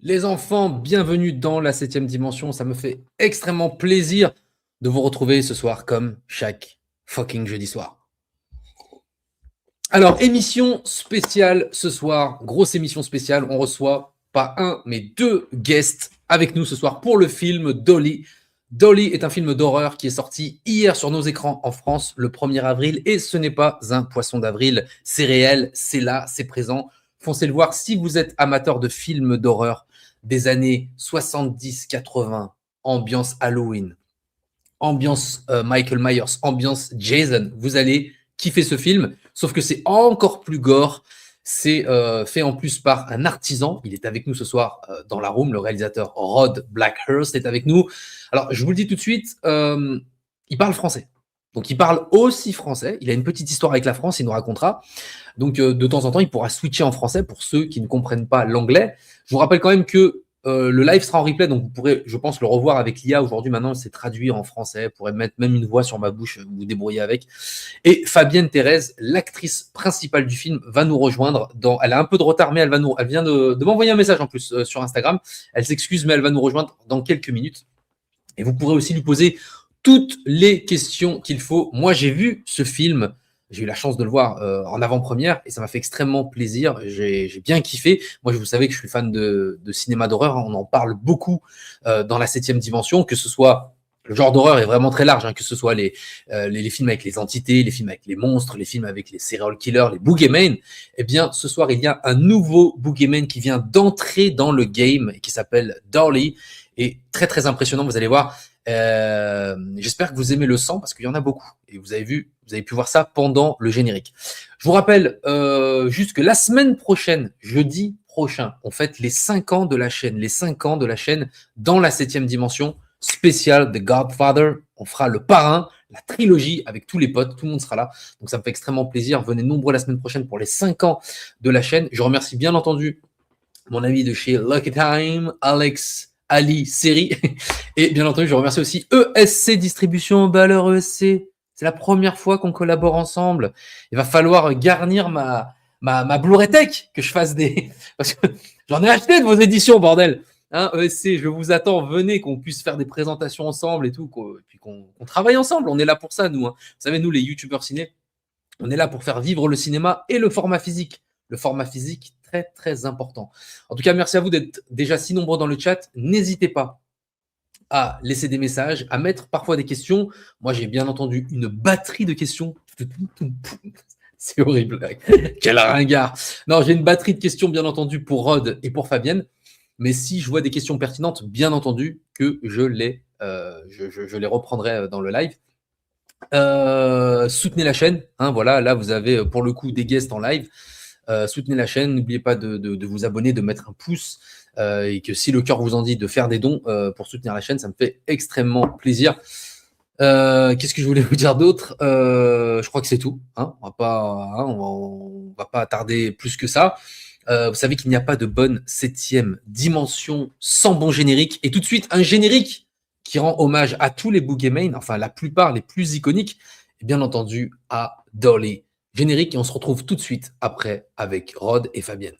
Les enfants, bienvenue dans la 7e dimension. Ça me fait extrêmement plaisir de vous retrouver ce soir comme chaque fucking jeudi soir. Alors, émission spéciale ce soir, grosse émission spéciale. On reçoit pas un, mais deux guests avec nous ce soir pour le film Dolly. Dolly est un film d'horreur qui est sorti hier sur nos écrans en France le 1er avril et ce n'est pas un poisson d'avril, c'est réel, c'est là, c'est présent. Foncez le voir si vous êtes amateur de films d'horreur des années 70-80, ambiance Halloween, ambiance Michael Myers, ambiance Jason, vous allez kiffer ce film, sauf que c'est encore plus gore. C'est fait en plus par un artisan. Il est avec nous ce soir dans la room. Le réalisateur Rod Blackhurst est avec nous. Alors, je vous le dis tout de suite, il parle français. Donc, il parle aussi français. Il a une petite histoire avec la France, il nous racontera. Donc, de temps en temps, il pourra switcher en français pour ceux qui ne comprennent pas l'anglais. Je vous rappelle quand même que le live sera en replay, donc vous pourrez, je pense, le revoir avec l'IA. Aujourd'hui, maintenant, c'est traduit en français. Vous pourrez mettre même une voix sur ma bouche, vous débrouiller avec. Et Fabienne Thérèse, l'actrice principale du film, va nous rejoindre. Elle a un peu de retard, mais elle vient de m'envoyer un message en plus sur Instagram. Elle s'excuse, mais elle va nous rejoindre dans quelques minutes. Et vous pourrez aussi lui poser toutes les questions qu'il faut. Moi, j'ai vu ce film. J'ai eu la chance de le voir en avant-première et ça m'a fait extrêmement plaisir. J'ai bien kiffé. Moi, vous savez que je suis fan de cinéma d'horreur. On en parle beaucoup dans la 7e dimension, que ce soit le genre d'horreur est vraiment très large, que ce soit les films avec les entités, les films avec les monstres, les films avec les serial killers, les boogeyman. Eh bien, ce soir, il y a un nouveau boogeyman qui vient d'entrer dans le game et qui s'appelle Dolly. Et très, très impressionnant, vous allez voir. J'espère que vous aimez le sang parce qu'il y en a beaucoup. Et vous avez pu voir ça pendant le générique. Je vous rappelle juste que la semaine prochaine, jeudi prochain, on fête les 5 ans de la chaîne. Les 5 ans de la chaîne dans la 7e dimension. Spécial The Godfather. On fera le parrain, la trilogie avec tous les potes. Tout le monde sera là. Donc ça me fait extrêmement plaisir. Venez nombreux la semaine prochaine pour les 5 ans de la chaîne. Je remercie bien entendu mon ami de chez Lucky Time, Alex, Ali, Série. Et bien entendu, je remercie aussi ESC Distribution. Bah alors ESC, c'est la première fois qu'on collabore ensemble. Il va falloir garnir ma Blu-ray Tech, que je fasse des... Parce que j'en ai acheté de vos éditions, bordel. ESC, je vous attends, venez, qu'on puisse faire des présentations ensemble et tout, et puis qu'on travaille ensemble. On est là pour ça, nous. Vous savez, nous, les youtubeurs ciné, on est là pour faire vivre le cinéma et le format physique. Le format physique, très, très important. En tout cas, merci à vous d'être déjà si nombreux dans le chat. N'hésitez pas à laisser des messages, à mettre parfois des questions. Moi, j'ai bien entendu une batterie de questions. C'est horrible. Quel ringard. Non, j'ai une batterie de questions, bien entendu, pour Rod et pour Fabienne. Mais si je vois des questions pertinentes, bien entendu que je les reprendrai dans le live. Soutenez la chaîne. Voilà, là, vous avez pour le coup des guests en live. Soutenez la chaîne, n'oubliez pas de vous abonner, de mettre un pouce et que si le cœur vous en dit de faire des dons pour soutenir la chaîne, ça me fait extrêmement plaisir. Qu'est-ce que je voulais vous dire d'autre? Je crois que c'est tout. On va pas attarder plus que ça. Vous savez qu'il n'y a pas de bonne 7e dimension sans bon générique. Et tout de suite, un générique qui rend hommage à tous les boogeyman, enfin la plupart, les plus iconiques, et bien entendu à Dolly. Générique et on se retrouve tout de suite après avec Rod et Fabienne.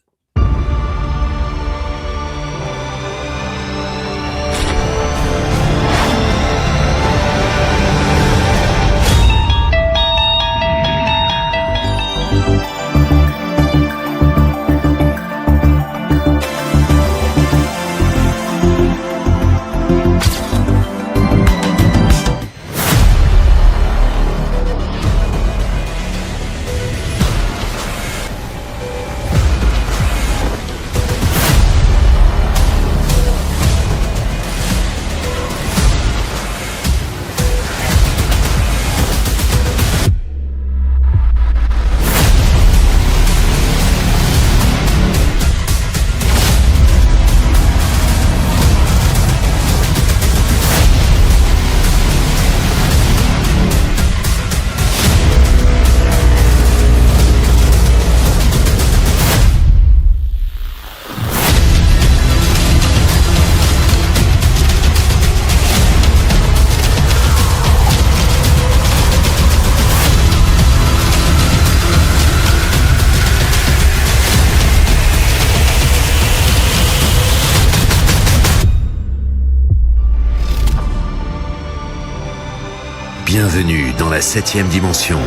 Bienvenue dans la 7e dimension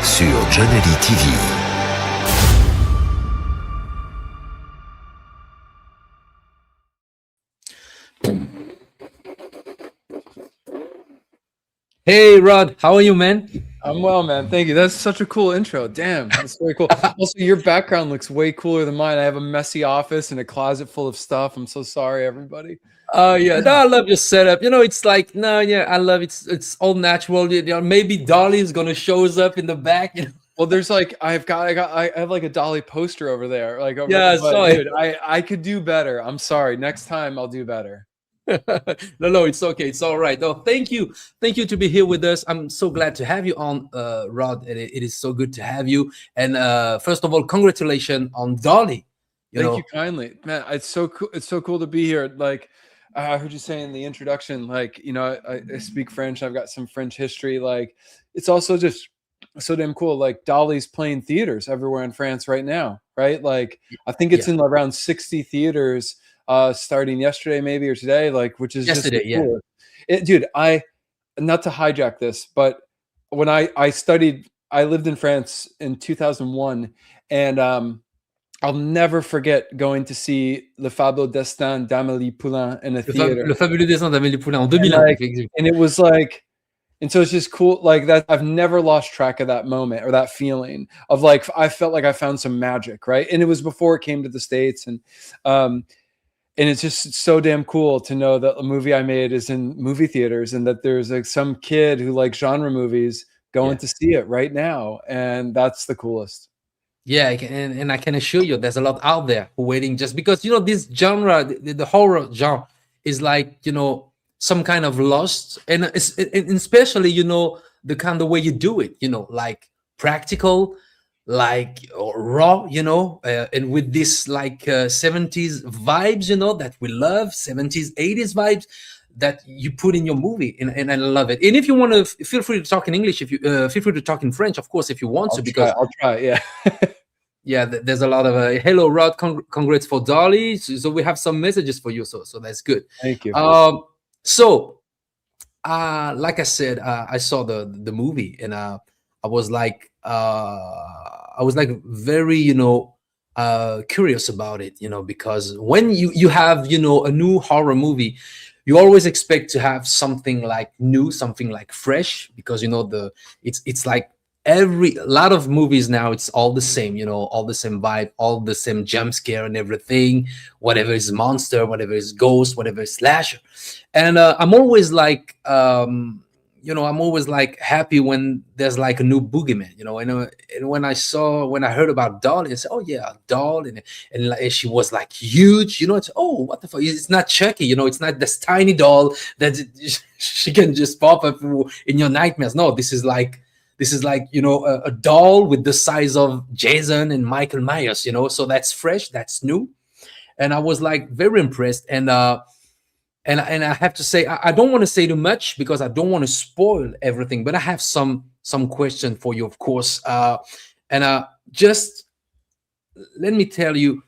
sur JONAVERSE TV. Hey, Rod, how are you, man? I'm well, man. Thank you. That's such a cool intro. Damn, that's very cool. Also, your background looks way cooler than mine. I have a messy office and a closet full of stuff. I'm so sorry, everybody. Oh yeah, no, I love your setup. You know, it's like no, yeah, I love it. It's all natural. You know, maybe Dolly is gonna shows up in the back. You know? Well, there's like I have like a Dolly poster over there. Like, Yeah, dude, I could do better. I'm sorry. Next time I'll do better. No, it's okay. It's all right. Oh, thank you to be here with us. I'm so glad to have you on, Rod. It is so good to have you. And first of all, congratulations on Dolly. Thank you kindly, man. It's so cool. It's so cool to be here. Like I heard you say in the introduction, like, you know, I speak French. I've got some French history. Like, it's also just so damn cool. Like, Dolly's playing theaters everywhere in France right now, right? Like, I think it's in around 60 theaters starting yesterday, maybe, or today. Like, which is yesterday, just cool. Dude, not to hijack this, but when I studied, I lived in France in 2001, and I'll never forget going to see Le Fabuleux Destin d'Amélie Poulain in a theater. Le Fabuleux Destin d'Amélie Poulain en 2001. And it was like, and so it's just cool. Like that, I've never lost track of that moment or that feeling of like, I felt like I found some magic, right? And it was before it came to the States. And it's just so damn cool to know that the movie I made is in movie theaters and that there's like some kid who likes genre movies going to see it right now. And that's the coolest. Yeah, and I can assure you there's a lot out there waiting just because, you know, this genre, the horror genre is like, you know, some kind of lost. And especially, you know, the kind of way you do it, you know, like practical, like raw, you know, and with this like 70s vibes, you know, that we love, 70s, 80s vibes that you put in your movie, and I love it. And if you want to, feel free to talk in English. If you feel free to talk in French, of course, if you want to, because I'll try. Yeah, yeah. There's a lot of hello, Rod. Congrats for Dolly. So we have some messages for you. So that's good. Thank you. So, like I said, I saw the movie, and I was like very, you know, curious about it, you know, because when you have, you know, a new horror movie, you always expect to have something like new, something like fresh, because, you know, it's like a lot of movies now, it's all the same, you know, all the same vibe, all the same jump scare and everything, whatever is monster, whatever is ghost, whatever is slasher. And I'm always like, you know, I'm always like happy when there's like a new boogeyman, you know. And when I heard about Dolly, I said, oh yeah, Dolly, and like, she was like huge, you know. It's, oh, what the fuck? It's not Chucky, you know. It's not this tiny doll that she can just pop up in your nightmares. No, this is like, you know, a doll with the size of Jason and Michael Myers, you know. So that's fresh, that's new, and I was like very impressed. And I have to say, I don't want to say too much because I don't want to spoil everything, but I have some question for you, of course. Just let me tell you,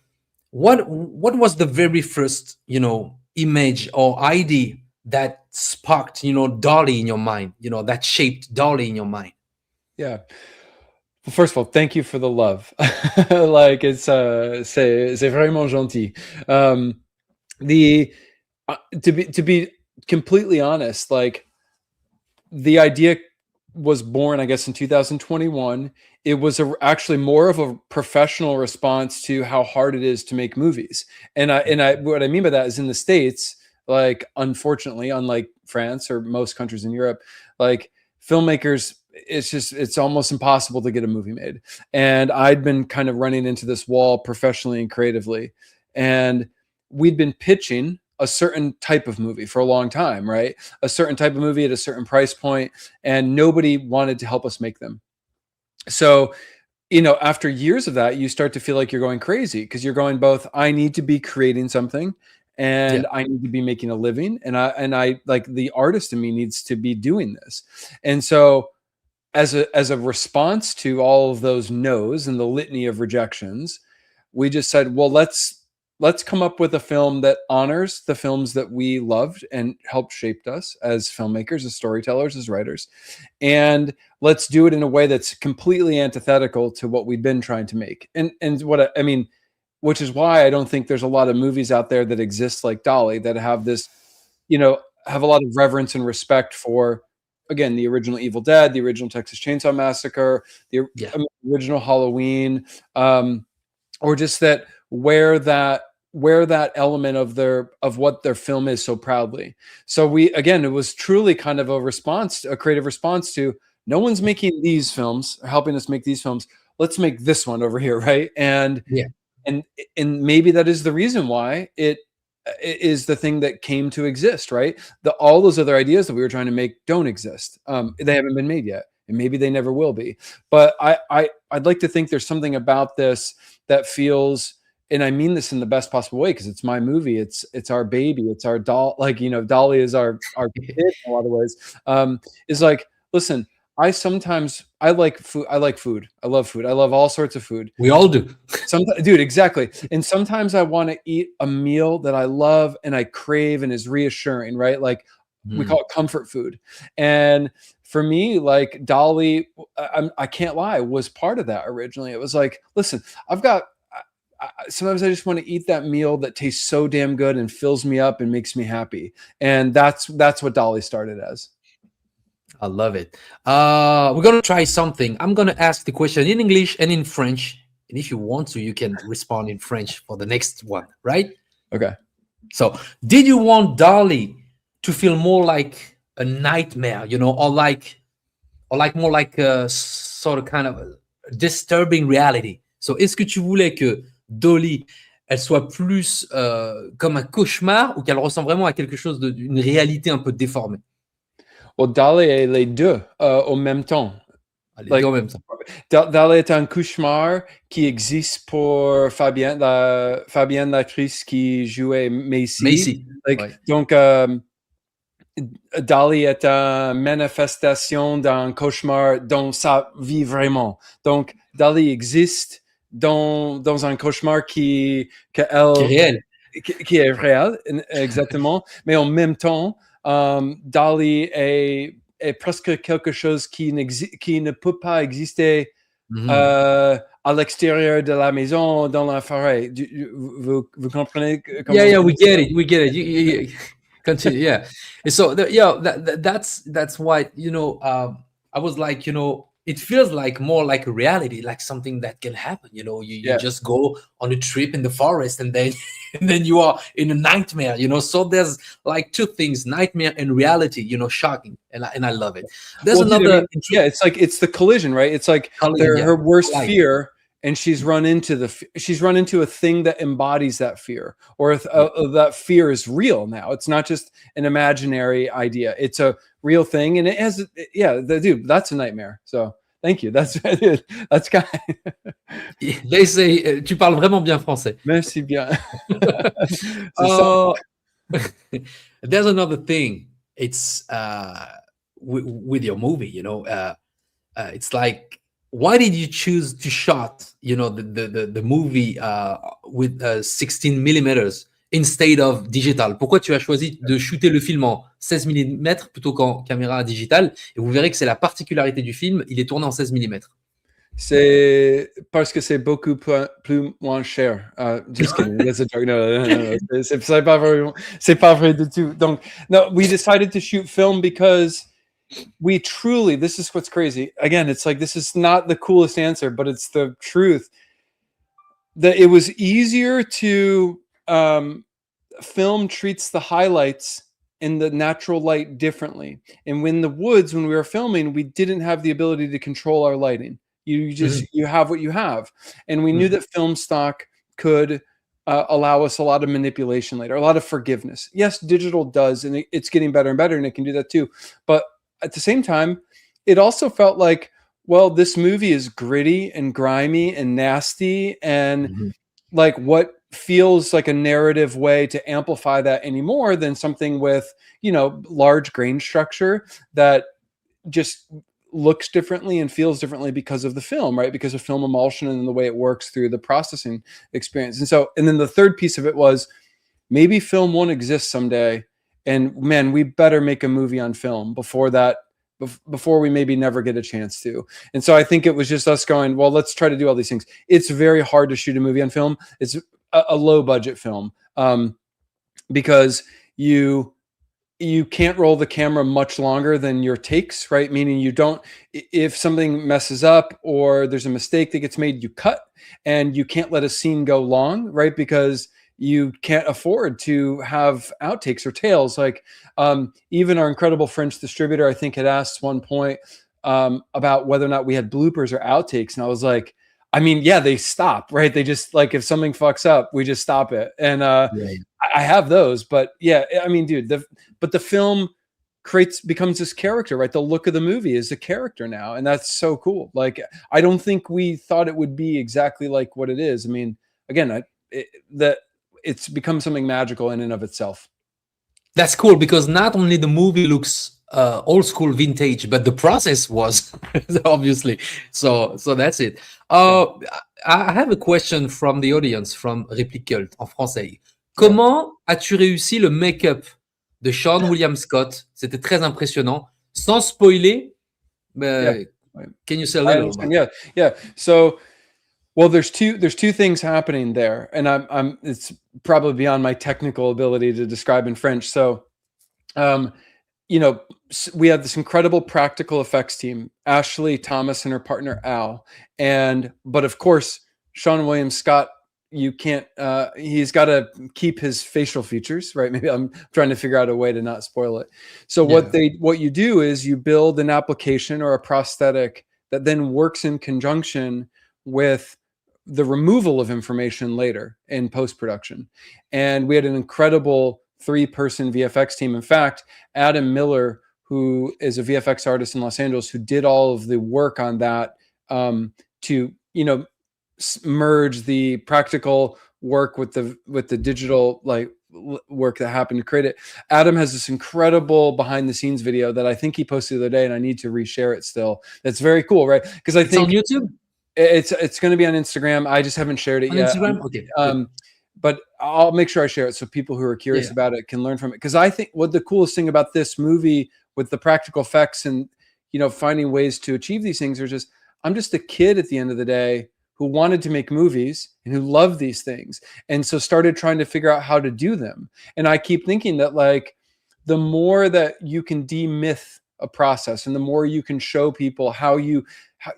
what was the very first, you know, image or idea that sparked, you know, Dolly in your mind, you know, that shaped Dolly in your mind? Yeah. Well, first of all, thank you for the love. Like, it's c'est vraiment gentil. To be completely honest, like, the idea was born, I guess, in 2021. It was actually more of a professional response to how hard it is to make movies. And what I mean by that is, in the States, like, unfortunately, unlike France or most countries in Europe, like, filmmakers, it's almost impossible to get a movie made. And I'd been kind of running into this wall professionally and creatively. And we'd been pitching a certain type of movie for a long time, right? A certain type of movie at a certain price point, and nobody wanted to help us make them. So, you know, after years of that, you start to feel like you're going crazy, because you're going both, I need to be creating something, and I need to be making a living, and I like, the artist in me needs to be doing this. And so, as a response to all of those no's and the litany of rejections, we just said, well, let's let's come up with a film that honors the films that we loved and helped shaped us as filmmakers, as storytellers, as writers. And let's do it in a way that's completely antithetical to what we've been trying to make. And what I mean, which is why I don't think there's a lot of movies out there that exist like Dolly that have this, have a lot of reverence and respect for, again, the original Evil Dead, the original Texas Chainsaw Massacre, the original Halloween, or just that where that element of what their film is so proudly. So it was truly kind of a creative response to, no one's making these films or helping us make these films. Let's make this one over here, right? And maybe that is the reason why it is the thing that came to exist, right? All those other ideas that we were trying to make don't exist. They haven't been made yet, and maybe they never will be. But I'd like to think there's something about this that feels, and I mean this in the best possible way, because it's my movie, it's our baby, it's our doll. Like, Dolly is our kid in a lot of ways. Is like, listen, I like food. I like food. I love food. I love all sorts of food. We all do. Dude, exactly. And sometimes I want to eat a meal that I love and I crave and is reassuring, right? Like we call it comfort food. And for me, like Dolly, I can't lie, was part of that originally. It was like, listen, sometimes I just want to eat that meal that tastes so damn good and fills me up and makes me happy. And that's what Dolly started as. I love it. We're going to try something. I'm going to ask the question in English and in French. And if you want to, you can respond in French for the next one, right? Okay. So, did you want Dolly to feel more like a nightmare, or more like a sort of kind of disturbing reality? So, est-ce que tu voulais que Dolly, elle soit plus comme un cauchemar, ou qu'elle ressemble vraiment à quelque chose d'une réalité un peu déformée? Well, Dolly est les deux au même temps. Les deux en même temps. Dolly est un cauchemar qui existe pour Fabienne, l'actrice qui jouait Macy. Donc, Dolly est une manifestation d'un cauchemar dans sa vie vraiment. Donc, Dolly existe dans un cauchemar qui est réel. Qui est réel, exactement. Mais en même temps, Dolly est presque quelque chose qui ne peut pas exister à l'extérieur de la maison, dans la forêt. Vous comprenez? Yeah, we get it. You continue, yeah. And so, that's why, I was like, it feels like more like a reality, like something that can happen. You just go on a trip in the forest and then you are in a nightmare. So there's like two things: nightmare and reality. Shocking, and I love it. There's another. It's like it's the collision, right? It's like her worst fear, and she's run into a thing that embodies that fear, or that fear is real now. It's not just an imaginary idea; it's a real thing, and it has. Dude, that's a nightmare. So thank you. That's kind. They say tu parles vraiment bien français. Merci bien. There's another thing. It's with your movie. It's like, why did you choose to shot the movie with 16 millimeters instead of digital? Pourquoi tu as choisi de shooter le film en 16 mm plutôt qu'en caméra digitale? Et vous verrez que c'est la particularité du film, il est tourné en 16 mm. C'est parce que c'est beaucoup plus moins cher. Just kidding. That's a joke. No. C'est pas vrai du tout. Donc, no, we decided to shoot film because we truly, this is what's crazy. Again, it's like, this is not the coolest answer, but it's the truth. That it was easier to film treats the highlights in the natural light differently. And when the woods, when we were filming, we didn't have the ability to control our lighting. You just, you have what you have. And we knew that film stock could allow us a lot of manipulation later, a lot of forgiveness. Yes, digital does, and it's getting better and better, and it can do that too. But at the same time, it also felt like, well, this movie is gritty and grimy and nasty, and like what feels like a narrative way to amplify that any more than something with, large grain structure that just looks differently and feels differently because of the film, right? Because of film emulsion and the way it works through the processing experience. And then the third piece of it was maybe film won't exist someday. And man, we better make a movie on film before we maybe never get a chance to. And so I think it was just us going, well, let's try to do all these things. It's very hard to shoot a movie on film. It's a low budget film because you can't roll the camera much longer than your takes, right? Meaning if something messes up or there's a mistake that gets made, you cut, and you can't let a scene go long, right? Because you can't afford to have outtakes or tails. Like even our incredible French distributor, I think, had asked one point about whether or not we had bloopers or outtakes. And I was like, I mean, yeah, they stop, right? They just, like, if something fucks up, we just stop it. And Right. I have those, but yeah, I mean, dude, the film becomes this character, right? The look of the movie is a character now. And that's so cool. Like, I don't think we thought it would be exactly like what it is. I mean, again, it's become something magical in and of itself. That's cool, because not only the movie looks old school vintage, but the process was obviously. So that's it. I have a question from the audience, from Réplique Cult en français. Comment as-tu réussi le make-up de Sean William Scott? C'était très impressionnant. Sans spoiler, can you say a little about? Yeah. So, well, there's two things happening there, and it's probably beyond my technical ability to describe in French. So, we have this incredible practical effects team, Ashley Thomas and her partner Al, but of course, Sean William Scott, you can't, he's got to keep his facial features, right? Maybe I'm trying to figure out a way to not spoil it. So what you do is you build an application or a prosthetic that then works in conjunction with the removal of information later in post-production. And we had an incredible 3-person VFX team. In fact, Adam Miller, who is a VFX artist in Los Angeles, who did all of the work on that to, merge the practical work with the digital work that happened to create it. Adam has this incredible behind the scenes video that I think he posted the other day, and I need to reshare it still. That's very cool, right? Because I think it's on YouTube. It's going to be on Instagram. I just haven't shared it yet. Instagram? Okay. But I'll make sure I share it so people who are curious about it can learn from it. Because I think what the coolest thing about this movie with the practical effects and finding ways to achieve these things are just, I'm just a kid at the end of the day who wanted to make movies and who loved these things, and so started trying to figure out how to do them. And I keep thinking that, like, the more that you can demyth a process and the more you can show people how you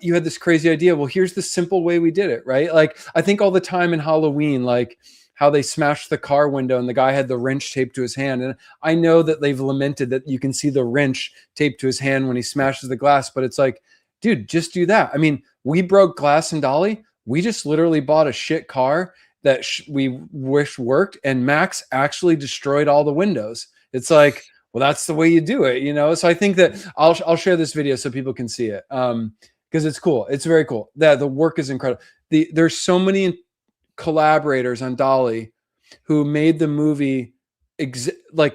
had this crazy idea, well, here's the simple way we did it, right? Like, I think all the time in Halloween, like how they smashed the car window and the guy had the wrench taped to his hand. And I know that they've lamented that you can see the wrench taped to his hand when he smashes the glass, but it's like, dude, just do that. I mean, we broke glass in Dolly. We just literally bought a shit car that we wish worked, and Max actually destroyed all the windows. It's like, well, that's the way you do it, So I think that I'll share this video so people can see it, because it's cool. It's very cool. The work is incredible. There's so many collaborators on Dolly who made the movie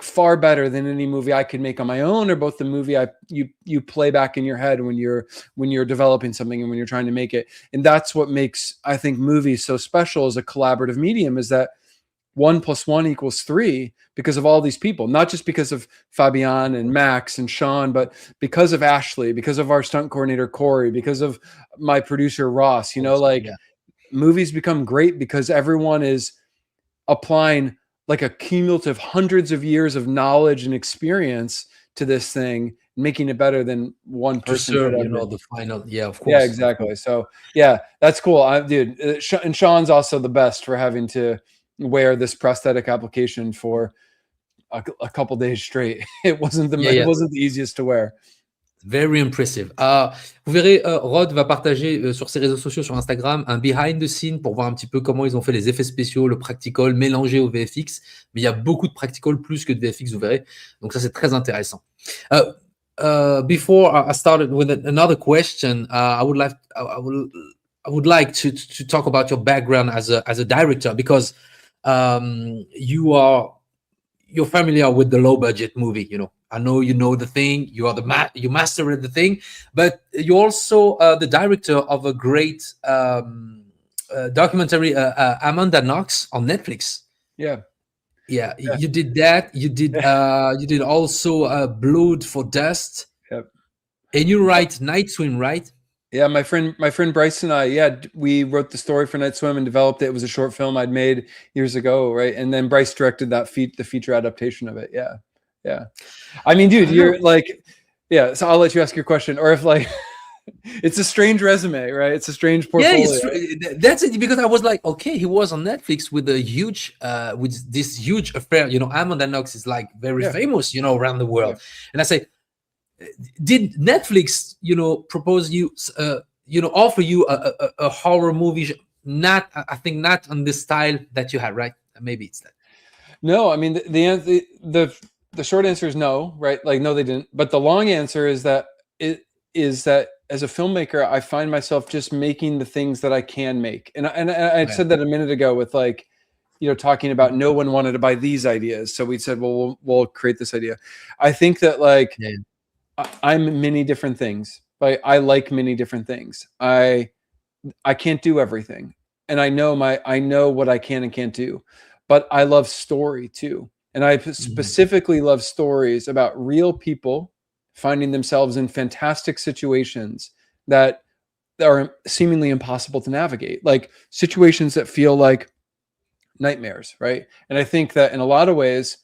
far better than any movie I could make on my own, or both the movie you play back in your head when you're developing something and when you're trying to make it. And that's what makes, I think, movies so special as a collaborative medium, is that 1 + 1 = 3 because of all these people, not just because of Fabianne and Max and Sean, but because of Ashley, because of our stunt coordinator Corey, because of my producer Ross. Movies become great because everyone is applying like a cumulative hundreds of years of knowledge and experience to this thing, making it better than one person. The final, of course. Yeah, exactly. So that's cool. Dude, and Sean's also the best for having to wear this prosthetic application for a couple days straight. It wasn't it wasn't the easiest to wear. Very impressive. Vous verrez, Rod va partager sur ses réseaux sociaux, sur Instagram, un behind the scene pour voir un petit peu comment ils ont fait les effets spéciaux, le practical mélangé au VFX. Mais il y a beaucoup de practical plus que de VFX, vous verrez. Donc ça, c'est très intéressant. Before I started with another question, I would like to talk about your background as a director, because you are you're familiar with the low budget movie, I know you know the thing, you are you mastered the thing, but you're also the director of a great documentary, Amanda Knox, on Netflix. Yeah. Yeah, you did that. You did also Blood for Dust. Yep. And you write Night Swim, right? Yeah, my friend Bryce and I, we wrote the story for Night Swim and developed it. It was a short film I'd made years ago, right? And then Bryce directed the feature adaptation of it. Yeah, yeah. I mean, dude, you're like, yeah. So I'll let you ask your question, or if like, it's a strange resume, right? It's a strange portfolio. Yeah, that's it. Because I was like, okay, he was on Netflix with a huge, with this huge affair. Amanda Knox is like very famous, around the world. Yeah. And I say, did Netflix, propose you, offer you a horror movie? Not, I think, not on the style that you had, right? Maybe it's that. No, I mean the short answer is no, right? Like, no, they didn't. But the long answer is that as a filmmaker, I find myself just making the things that I can make. And I said that a minute ago with like, talking about no one wanted to buy these ideas. So we said, well, we'll create this idea. I think that like, I'm many different things. Like, I like many different things. I can't do everything. And I know what I can and can't do, but I love story too. And I specifically love stories about real people finding themselves in fantastic situations that are seemingly impossible to navigate, like situations that feel like nightmares, right? And I think that in a lot of ways,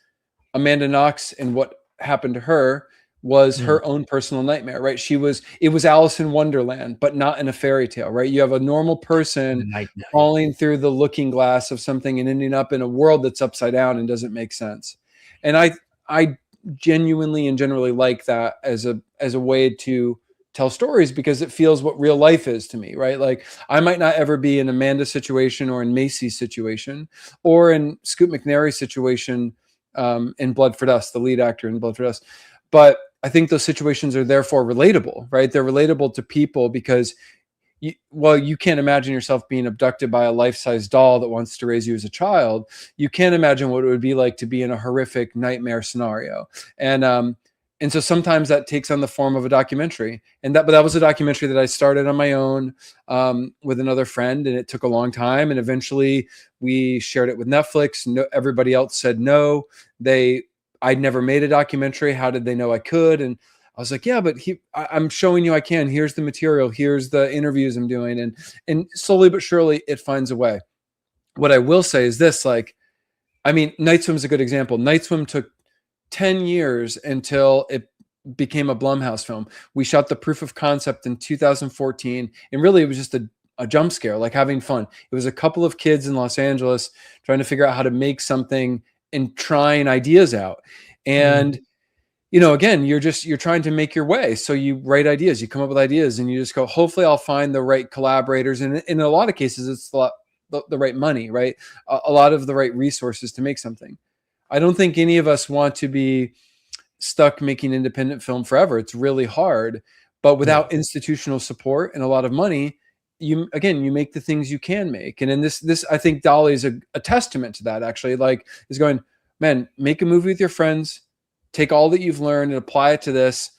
Amanda Knox and what happened to her was her own personal nightmare, right? It was Alice in Wonderland, but not in a fairy tale, right? You have a normal person falling through the looking glass of something and ending up in a world that's upside down and doesn't make sense. And I genuinely and generally like that as a way to tell stories, because it feels what real life is to me, right? Like, I might not ever be in Amanda's situation or in Macy's situation or in Scoot McNairy's situation in Blood for Dust, the lead actor in Blood for Dust. But I think those situations are therefore relatable, right? They're relatable to people because you can't imagine yourself being abducted by a life-size doll that wants to raise you as a child. You can't imagine what it would be like to be in a horrific nightmare scenario. And so sometimes that takes on the form of a documentary. But that was a documentary that I started on my own with another friend, and it took a long time. And eventually we shared it with Netflix. Everybody else said no. I'd never made a documentary. How did they know I could? And I was like, yeah, but I'm showing you I can. Here's the material. Here's the interviews I'm doing. And slowly but surely it finds a way. What I will say is this, Night Swim is a good example. Night Swim took 10 years until it became a Blumhouse film. We shot the proof of concept in 2014. And really it was just a jump scare, like having fun. It was a couple of kids in Los Angeles trying to figure out how to make something and trying ideas out. And, again, you're trying to make your way. So you write ideas, you come up with ideas, and you just go, hopefully I'll find the right collaborators. And in a lot of cases, it's the right money, right? A lot of the right resources to make something. I don't think any of us want to be stuck making independent film forever. It's really hard, but without institutional support and a lot of money, you make the things you can make. And in this, I think Dolly is a testament to that, actually. Like, is going, man, make a movie with your friends, take all that you've learned and apply it to this,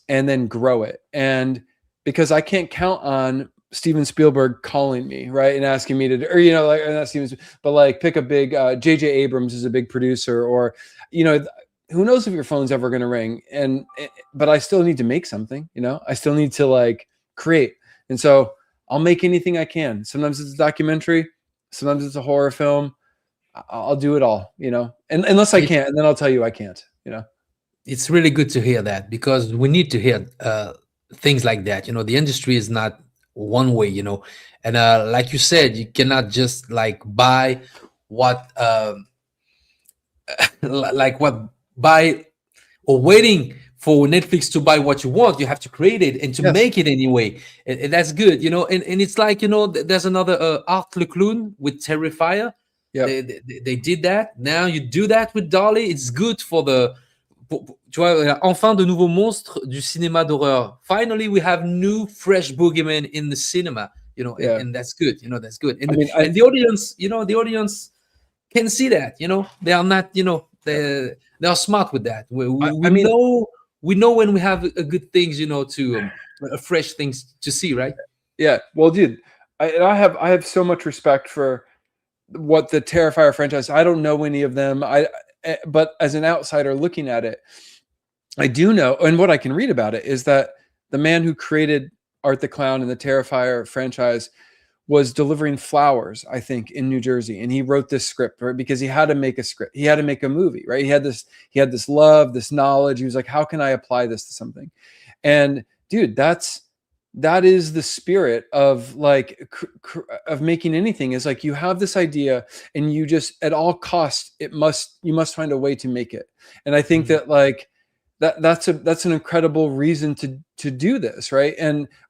and then grow it. And because I can't count on Steven Spielberg calling me, right, and asking me to, or not Steven, but like pick a big J.J. Abrams is a big producer, or who knows if your phone's ever going to ring. But I still need to make something. I still need to like create, and so I'll make anything I can. Sometimes it's a documentary, sometimes it's a horror film. I'll do it all, and unless I can't, and then I'll tell you I can't. It's really good to hear that, because we need to hear things like that. The industry is not one way, and like you said, you cannot just like buy what buy or waiting for Netflix to buy what you want. You have to create it and to make it anyway, and that's good, and it's like, there's another Art Lecloun with Terrifier. They did that. Now you do that with Dolly. It's good for tu vois, enfin de nouveaux monstres du cinéma d'horreur. Finally, we have new, fresh boogeyman in the cinema, and that's good. That's good. And, and the audience, the audience can see that, they are not, They're smart with that. I mean, we know when we have a good things, to fresh things to see, right? Yeah. Well, dude, I have so much respect for what the Terrifier franchise. I don't know any of them. But as an outsider looking at it, I do know, and what I can read about it is that the man who created Art the Clown and the Terrifier franchise was delivering flowers, I think, in New Jersey, and he wrote this script, right? Because he had to make a script, he had to make a movie, right? He had this love, this knowledge. He was like, how can I apply this to something? And dude, that is the spirit of like of making anything. Is like, you have this idea and you just, at all costs, you must find a way to make it. And I think that like that's an incredible reason to do this, right?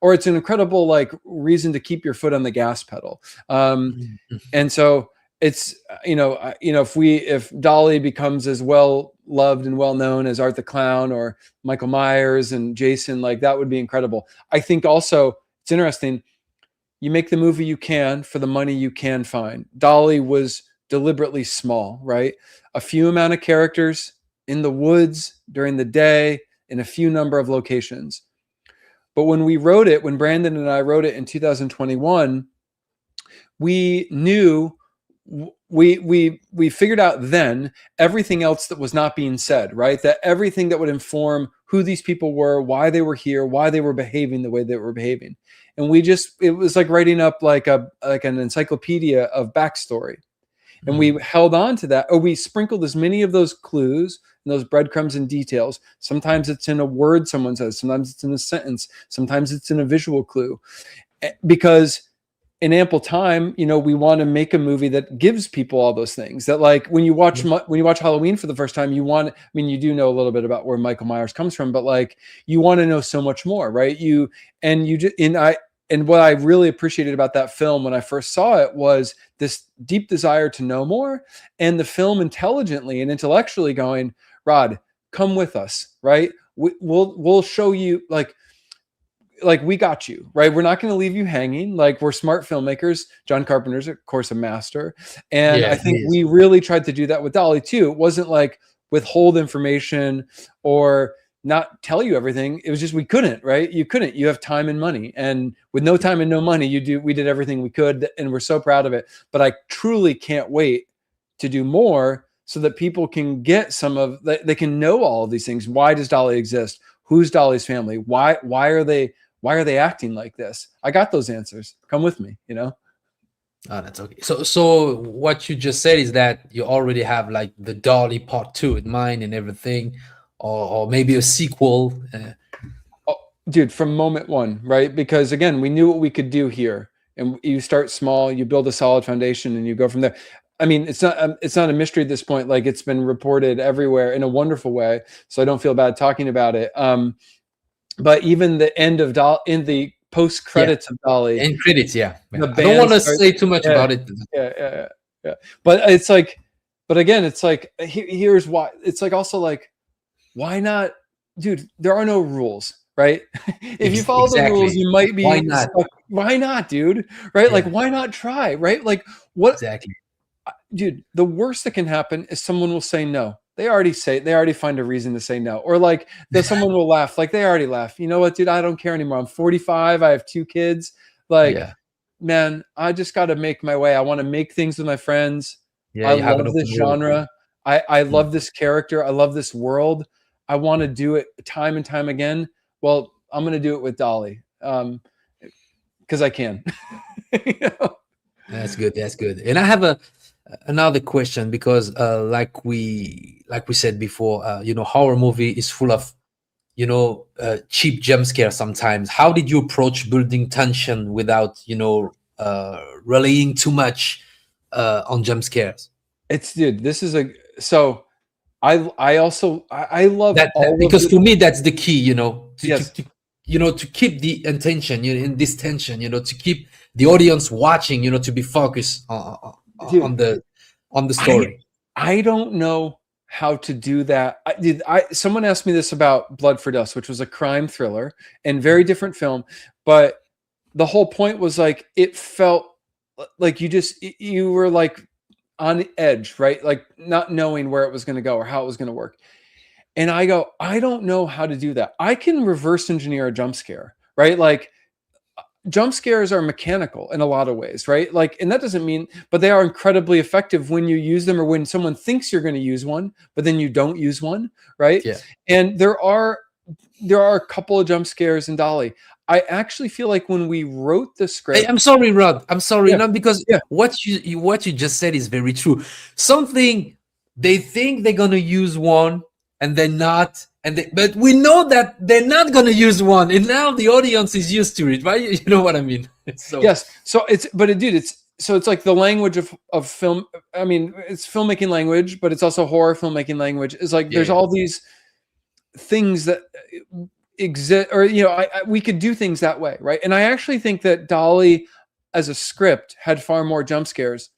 Or it's an incredible like reason to keep your foot on the gas pedal. And so it's, if Dolly becomes as well loved and well known as Art the Clown or Michael Myers and Jason, like that would be incredible. I think also it's interesting. You make the movie you can for the money you can find. Dolly was deliberately small, right? A few amount of characters in the woods during the day in a few number of locations. But when Brandon and I wrote it in 2021, we knew, we figured out then everything else that was not being said, right? That everything that would inform who these people were, why they were here, why they were behaving the way they were behaving. And it was like writing up like an encyclopedia of backstory. And we held on to that, or we sprinkled as many of those clues and those breadcrumbs and details. Sometimes it's in a word someone says, sometimes it's in a sentence, sometimes it's in a visual clue. Because in ample time, we want to make a movie that gives people all those things. That like when you watch Halloween for the first time, you do know a little bit about where Michael Myers comes from, but like you want to know so much more, right? And what I really appreciated about that film when I first saw it was this deep desire to know more, and the film intelligently and intellectually going, Rod, come with us, right? We'll show you like we got you, right? We're not going to leave you hanging. Like, we're smart filmmakers. John Carpenter's, of course, a master. And I think we really tried to do that with Dolly too. It wasn't like withhold information or not tell you everything. It was just, we couldn't, right? You have time and money, and with no time and no money, we did everything we could, and we're so proud of it. But I truly can't wait to do more so that people can get they can know all of these things. Why does Dolly exist? Who's Dolly's family? Why are they acting like this? I got those answers. Come with me, Oh, that's okay. So what you just said is that you already have like the Dolly part 2 in mind and everything, or maybe a sequel. Dude, from moment one, right? Because again, we knew what we could do here, and you start small, you build a solid foundation, and you go from there. I mean, it's not a mystery at this point. Like, it's been reported everywhere in a wonderful way, so I don't feel bad talking about it. But even the end of Dolly, in the post credits of Dolly, end credits, I don't want to say too much about it. Yeah. But it's like, but again, it's like, here's why. It's like, also like, why not, dude? There are no rules, right? If you follow the rules, you might be. Why not? Why not, dude? Right? Yeah. Like, why not try? Right? Like, what? Exactly. Dude, the worst that can happen is someone will say no. They already find a reason to say no. Or like that someone will laugh. Like, they already laugh. You know what, dude? I don't care anymore. I'm 45. I have 2 kids. Like, man, I just got to make my way. I want to make things with my friends. I love this genre. I love this character. I love this world. I want to do it time and time again. Well, I'm going to do it with Dolly. Because I can. That's good. That's good. And I have another question, because like we said before, horror movie is full of cheap jump scares sometimes. How did you approach building tension without relying too much on jump scares? This is I love that, because for me that's the key, to keep the intention, in this tension, to keep the audience watching, to be focused on the story. I don't know how to do that. Someone asked me this about Blood for Dust, which was a crime thriller and very different film, but the whole point was like, it felt like you were like, on edge, right? Like not knowing where it was going to go or how it was going to work. And I go, I don't know how to do that. I can reverse engineer a jump scare, right? Like jump scares are mechanical in a lot of ways, right? Like, and that doesn't mean, but they are incredibly effective when you use them or when someone thinks you're going to use one, but then you don't use one, right? Yeah. And there are a couple of jump scares in Dolly. I actually feel like when we wrote the script, I'm sorry, Rod. I'm sorry, Yeah. not because Yeah. what you just said is very true. Something they think they're gonna use one and they're not, but we know that they're not gonna use one, and now the audience is used to it, right? You know what I mean? So yes. So it's like the language of film. I mean, it's filmmaking language, but it's also horror filmmaking language. It's like there's all these things that exist, or we could do things that way, right? And I actually think that Dolly as a script had far more jump scares,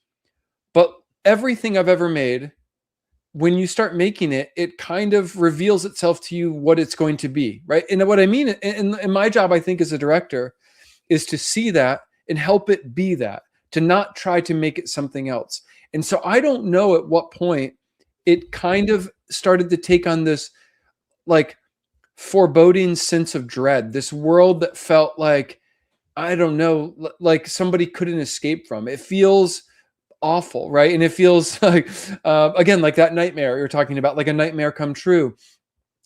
but everything I've ever made, when you start making it, it kind of reveals itself to you what it's going to be, right? And what I mean, and my job, I think, as a director, is to see that and help it be that, to not try to make it something else. And so I don't know at what point it kind of started to take on this like foreboding sense of dread, this world that felt like, I don't know, like somebody couldn't escape from. It feels awful, right? And it feels like, again, like that nightmare you're talking about, like a nightmare come true.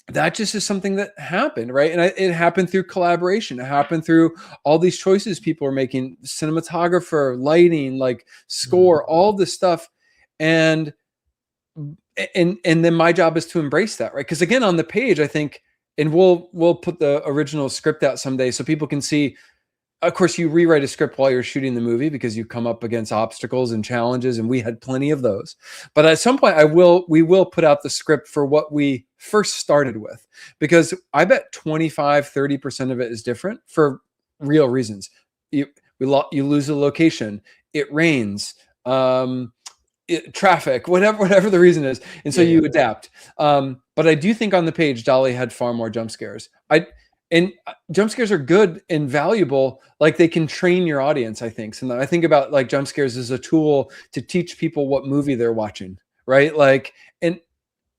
That just is something that happened, right? And it happened through collaboration. It happened through all these choices people are making, cinematographer, lighting, like score, all this stuff. And then my job is to embrace that, right? Because again, on the page, I think, and we'll put the original script out someday so people can see. Of course, you rewrite a script while you're shooting the movie because you come up against obstacles and challenges, and we had plenty of those. But at some point, we will put out the script for what we first started with, because I bet 25-30% of it is different for real reasons. You lose a location, it rains, traffic, whatever the reason is, and so you adapt. But I do think on the page, Dolly had far more jump scares. And jump scares are good and valuable. Like they can train your audience, I think. So I think about like jump scares as a tool to teach people what movie they're watching, right? Like, and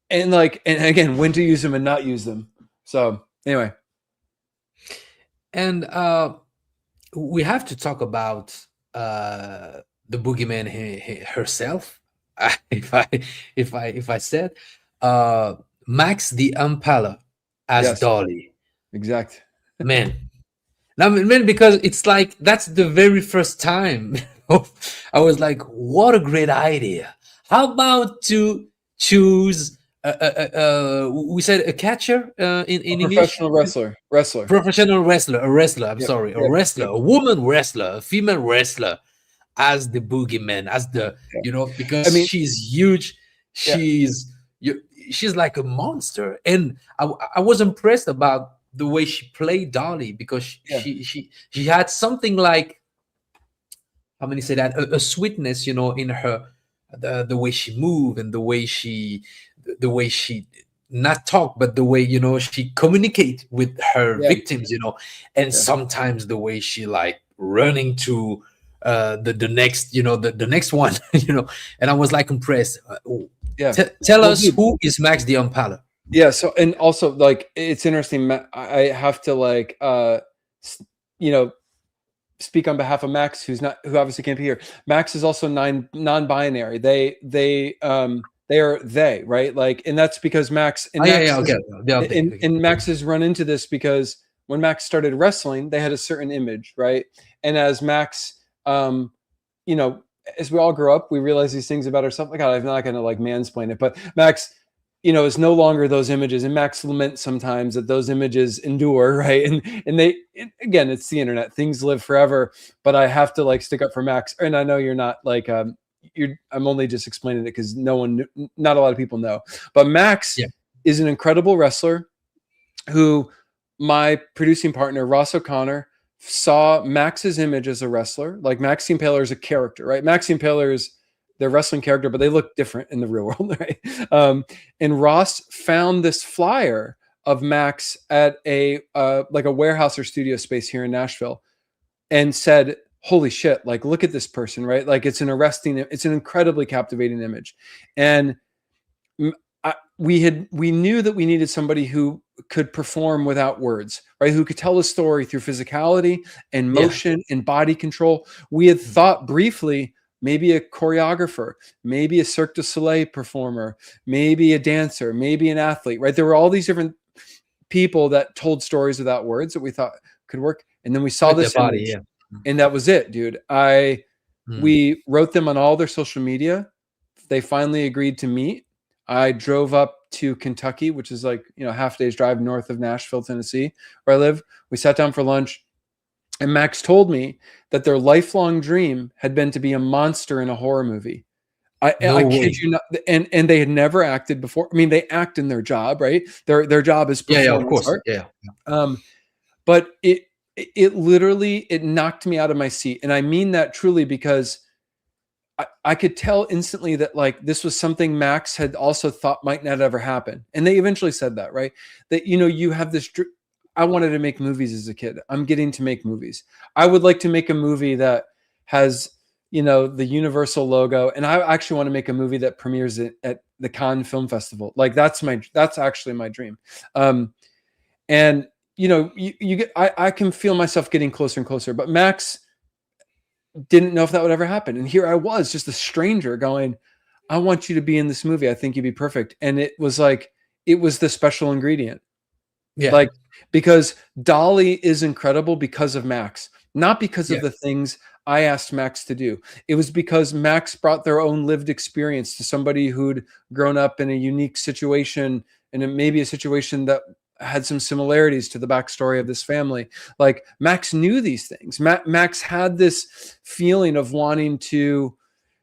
again, when to use them and not use them. So anyway. And we have to talk about the boogeyman herself. If I said Max the Impaler as Dolly. Exact. Man, because it's like that's the very first time I was like, what a great idea. How about to choose we said a catcher in English? Professional wrestler. Professional wrestler, a wrestler, I'm sorry, a wrestler, a woman wrestler, a female wrestler as the boogeyman, as the, because she's huge, she's like a monster. And I was impressed about the way she played Dolly, because she had something like, how many say that, a sweetness, in her, the way she moved, and the way she not talk, but the way, she communicate with her victims, and sometimes the way she like running to the next, the next one, and I was like impressed. Tell us, who is Max the Impaler? Yeah. So, and also like, it's interesting. I have to like, speak on behalf of Max, who obviously can't be here. Max is also non-binary. They are they, right? Like, and that's because Max and and Max has run into this because when Max started wrestling, they had a certain image, right? And as Max, as we all grow up, we realize these things about ourselves. Like, I'm not going to like mansplain it, but Max, is no longer those images, and Max laments sometimes that those images endure, right? And again, it's the internet; things live forever. But I have to like stick up for Max, and I know you're not like I'm only just explaining it because not a lot of people know. But Max is an incredible wrestler who my producing partner Ross O'Connor saw Max's image as a wrestler. Like Max the Impaler is a character, right? Max the Impaler is their wrestling character, but they look different in the real world, right? And Ross found this flyer of Max at a like a warehouse or studio space here in Nashville, and said, holy shit, like, look at this person, right? Like, it's an incredibly captivating image. And we knew that we needed somebody who could perform without words, right? Who could tell a story through physicality and motion and body control. We had thought briefly, maybe a choreographer, maybe a Cirque du Soleil performer, maybe a dancer, maybe an athlete, right? There were all these different people that told stories without words that we thought could work. And then we saw this image, and that was it, dude. We wrote them on all their social media. They finally agreed to meet. I drove up to Kentucky, which is like, half a day's drive north of Nashville, Tennessee, where I live. We sat down for lunch, and Max told me that their lifelong dream had been to be a monster in a horror movie. I kid you not, and they had never acted before. I mean, they act in their job, right? Their job is performance of course, art. But it literally knocked me out of my seat, and I mean that truly, because I could tell instantly that, like, this was something Max had also thought might not ever happen, and they eventually said that, right? That you have this. I wanted to make movies as a kid. I'm getting to make movies. I would like to make a movie that has, the Universal logo. And I actually want to make a movie that premieres at the Cannes Film Festival. Like, that's actually my dream. And I can feel myself getting closer and closer, but Max didn't know if that would ever happen. And here I was, just a stranger going, I want you to be in this movie. I think you'd be perfect. And it was the special ingredient. Yeah. Like, because Dolly is incredible because of Max, not because of the things I asked Max to do. It was because Max brought their own lived experience to somebody who'd grown up in a unique situation, and maybe a situation that had some similarities to the backstory of this family. Like, Max knew these things. Max had this feeling of wanting to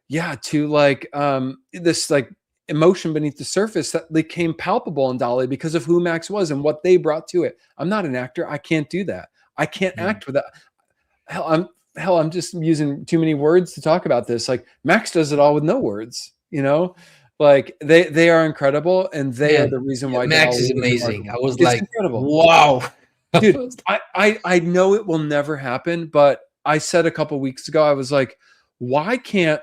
this like emotion beneath the surface that became palpable in Dolly because of who Max was and what they brought to it. I'm not an actor. I can't do that. I can't act with that. I'm just using too many words to talk about this. Like, Max does it all with no words, like they are incredible, and they are the reason why Max is amazing. I was like, incredible. Wow, dude. I know it will never happen, but I said a couple weeks ago, I was like, why can't,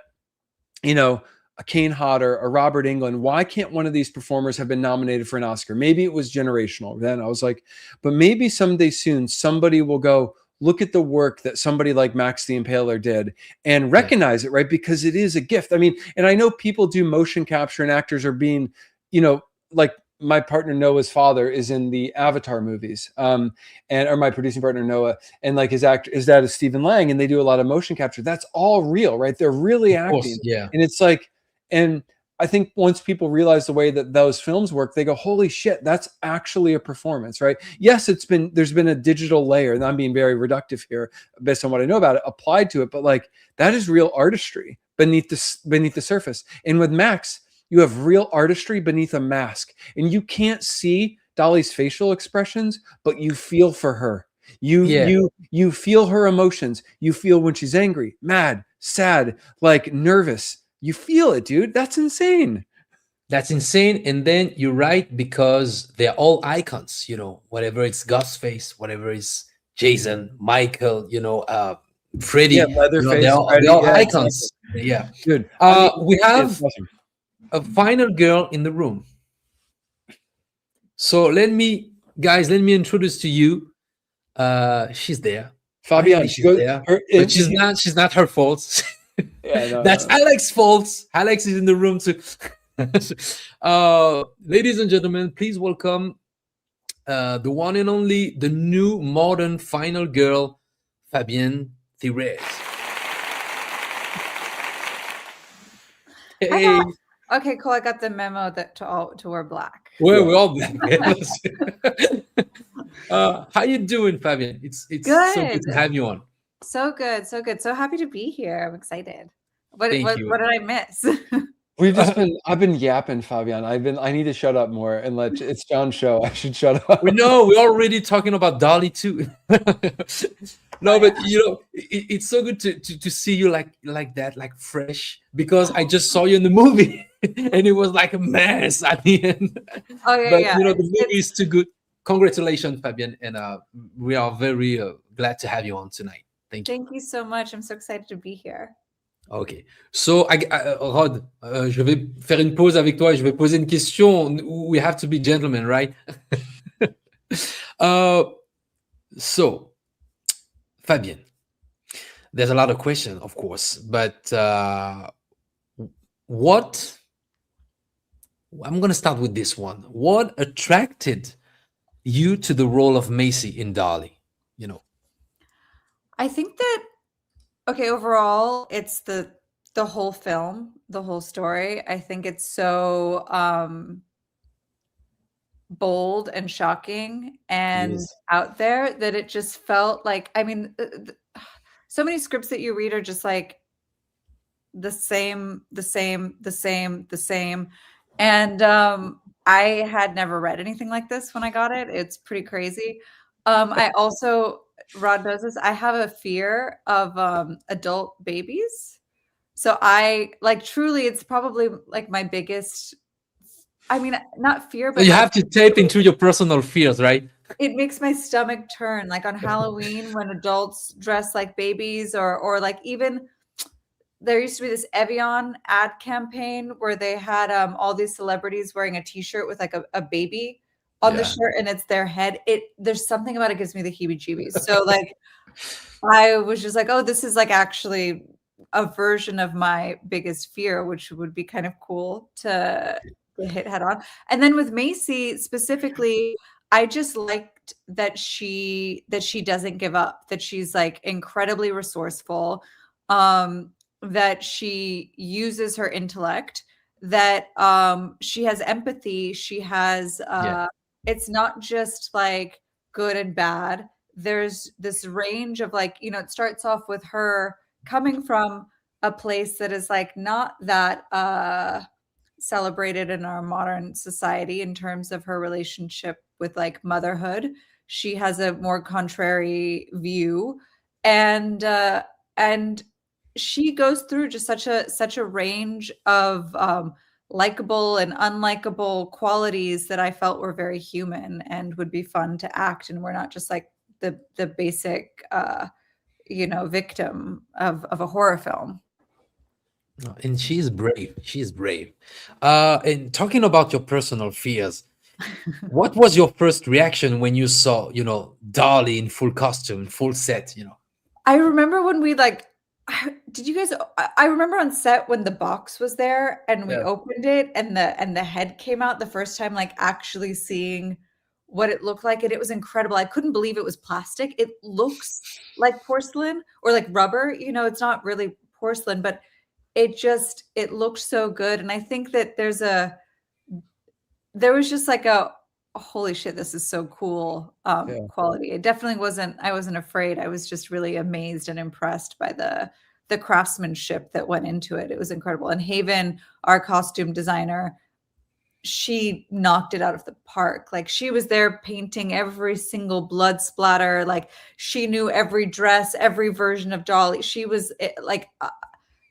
a Kane Hodder, a Robert Englund, why can't one of these performers have been nominated for an Oscar? Maybe it was generational. Then I was like, but maybe someday soon somebody will go, look at the work that somebody like Max the Impaler did and recognize it, right? Because it is a gift. I mean, and I know people do motion capture, and actors are being, like my partner Noah's father is in the Avatar movies, or my producing partner Noah, and like his dad is Stephen Lang, and they do a lot of motion capture. That's all real, right? They're really acting. And it's like, and I think once people realize the way that those films work, they go, holy shit, that's actually a performance, right? Yes, there's been a digital layer, and I'm being very reductive here based on what I know about it, applied to it, but like, that is real artistry beneath the surface. And with Max, you have real artistry beneath a mask, and you can't see Dolly's facial expressions, but you feel for her. You feel her emotions. You feel when she's angry, mad, sad, like nervous. You feel it, dude. That's insane. That's insane. And then you're right, because they're all icons, whatever it's Ghostface, whatever it's Jason, Michael, Freddy, Leatherface, they're all icons. Exactly. Yeah. Good. We have a final girl in the room. So let me introduce to you. She's there. Fabianne, she's there. But she's not her fault. That's Alex's fault. Alex is in the room too. Ladies and gentlemen, please welcome the one and only, the new modern final girl, FABIANNE Therese. Hey. Okay, cool. I got the memo that to wear black. Well, we're all black. How you doing, FABIANNE? It's good. So good to have you on. So good. So happy to be here. I'm excited. What did I miss? I've been yapping, Fabianne. I need to shut up more and it's John's show. I should shut up. We know we're already talking about Dolly too. No, but it's so good to see you like that, like fresh, because I just saw you in the movie and it was like a mess at the end. Oh yeah, but the movie is too good. Congratulations, FABIANNE, and we are very glad to have you on tonight. Thank you. Thank you so much. I'm so excited to be here. Ok. So, Rod, je vais faire une pause avec toi et je vais poser une question. We have to be gentlemen, right? So, Fabienne, there's a lot of questions, of course, but what, I'm going to start with this one. What attracted you to the role of Macy in Dolly? You know, I think that, okay, overall, it's the whole film, the whole story. I think it's so bold and shocking and Yes. out there that it just felt like, I mean, so many scripts that you read are just like the same. And I had never read anything like this when I got it. It's pretty crazy. I also, Rod knows this, I have a fear of adult babies. So I like, truly, it's probably like my biggest, I mean, not fear, but you like, have to tape into your personal fears, right? it makes my stomach turn. Like on Halloween when adults dress like babies, or like, even there used to be this Evian ad campaign where they had all these celebrities wearing a t-shirt with like a baby on the shirt, and it's their head. There's something about it gives me the heebie-jeebies. So like I was just like, oh, this is like actually a version of my biggest fear, which would be kind of cool to hit head on. And then with Macy specifically, I just liked that she doesn't give up, that she's like incredibly resourceful, that she uses her intellect, that she has empathy, she has it's not just like good and bad. There's this range of like, you know, it starts off with her coming from a place that is like not that celebrated in our modern society in terms of her relationship with like motherhood. She has a more contrary view, and she goes through just such a range of likable and unlikable qualities that I felt were very human and would be fun to act, and we're not just like the basic you know, victim of a horror film. And she's brave. She's brave. And talking about your personal fears, what was your first reaction when you saw, you know, Dolly in full costume, full set, you know? I remember when we like, did you guys, I remember on set when the box was there and we opened it and the head came out the first time, like actually seeing what it looked like, and it was incredible. I couldn't believe it was plastic. It looks like porcelain or like rubber, you know, it's not really porcelain, but it looked so good. And I think that there was just like a holy shit, this is so cool quality. It definitely I wasn't afraid. I was just really amazed and impressed by the craftsmanship that went into it. It was incredible. And Haven, our costume designer, she knocked it out of the park. Like she was there painting every single blood splatter. Like she knew every dress, every version of Dolly. She was like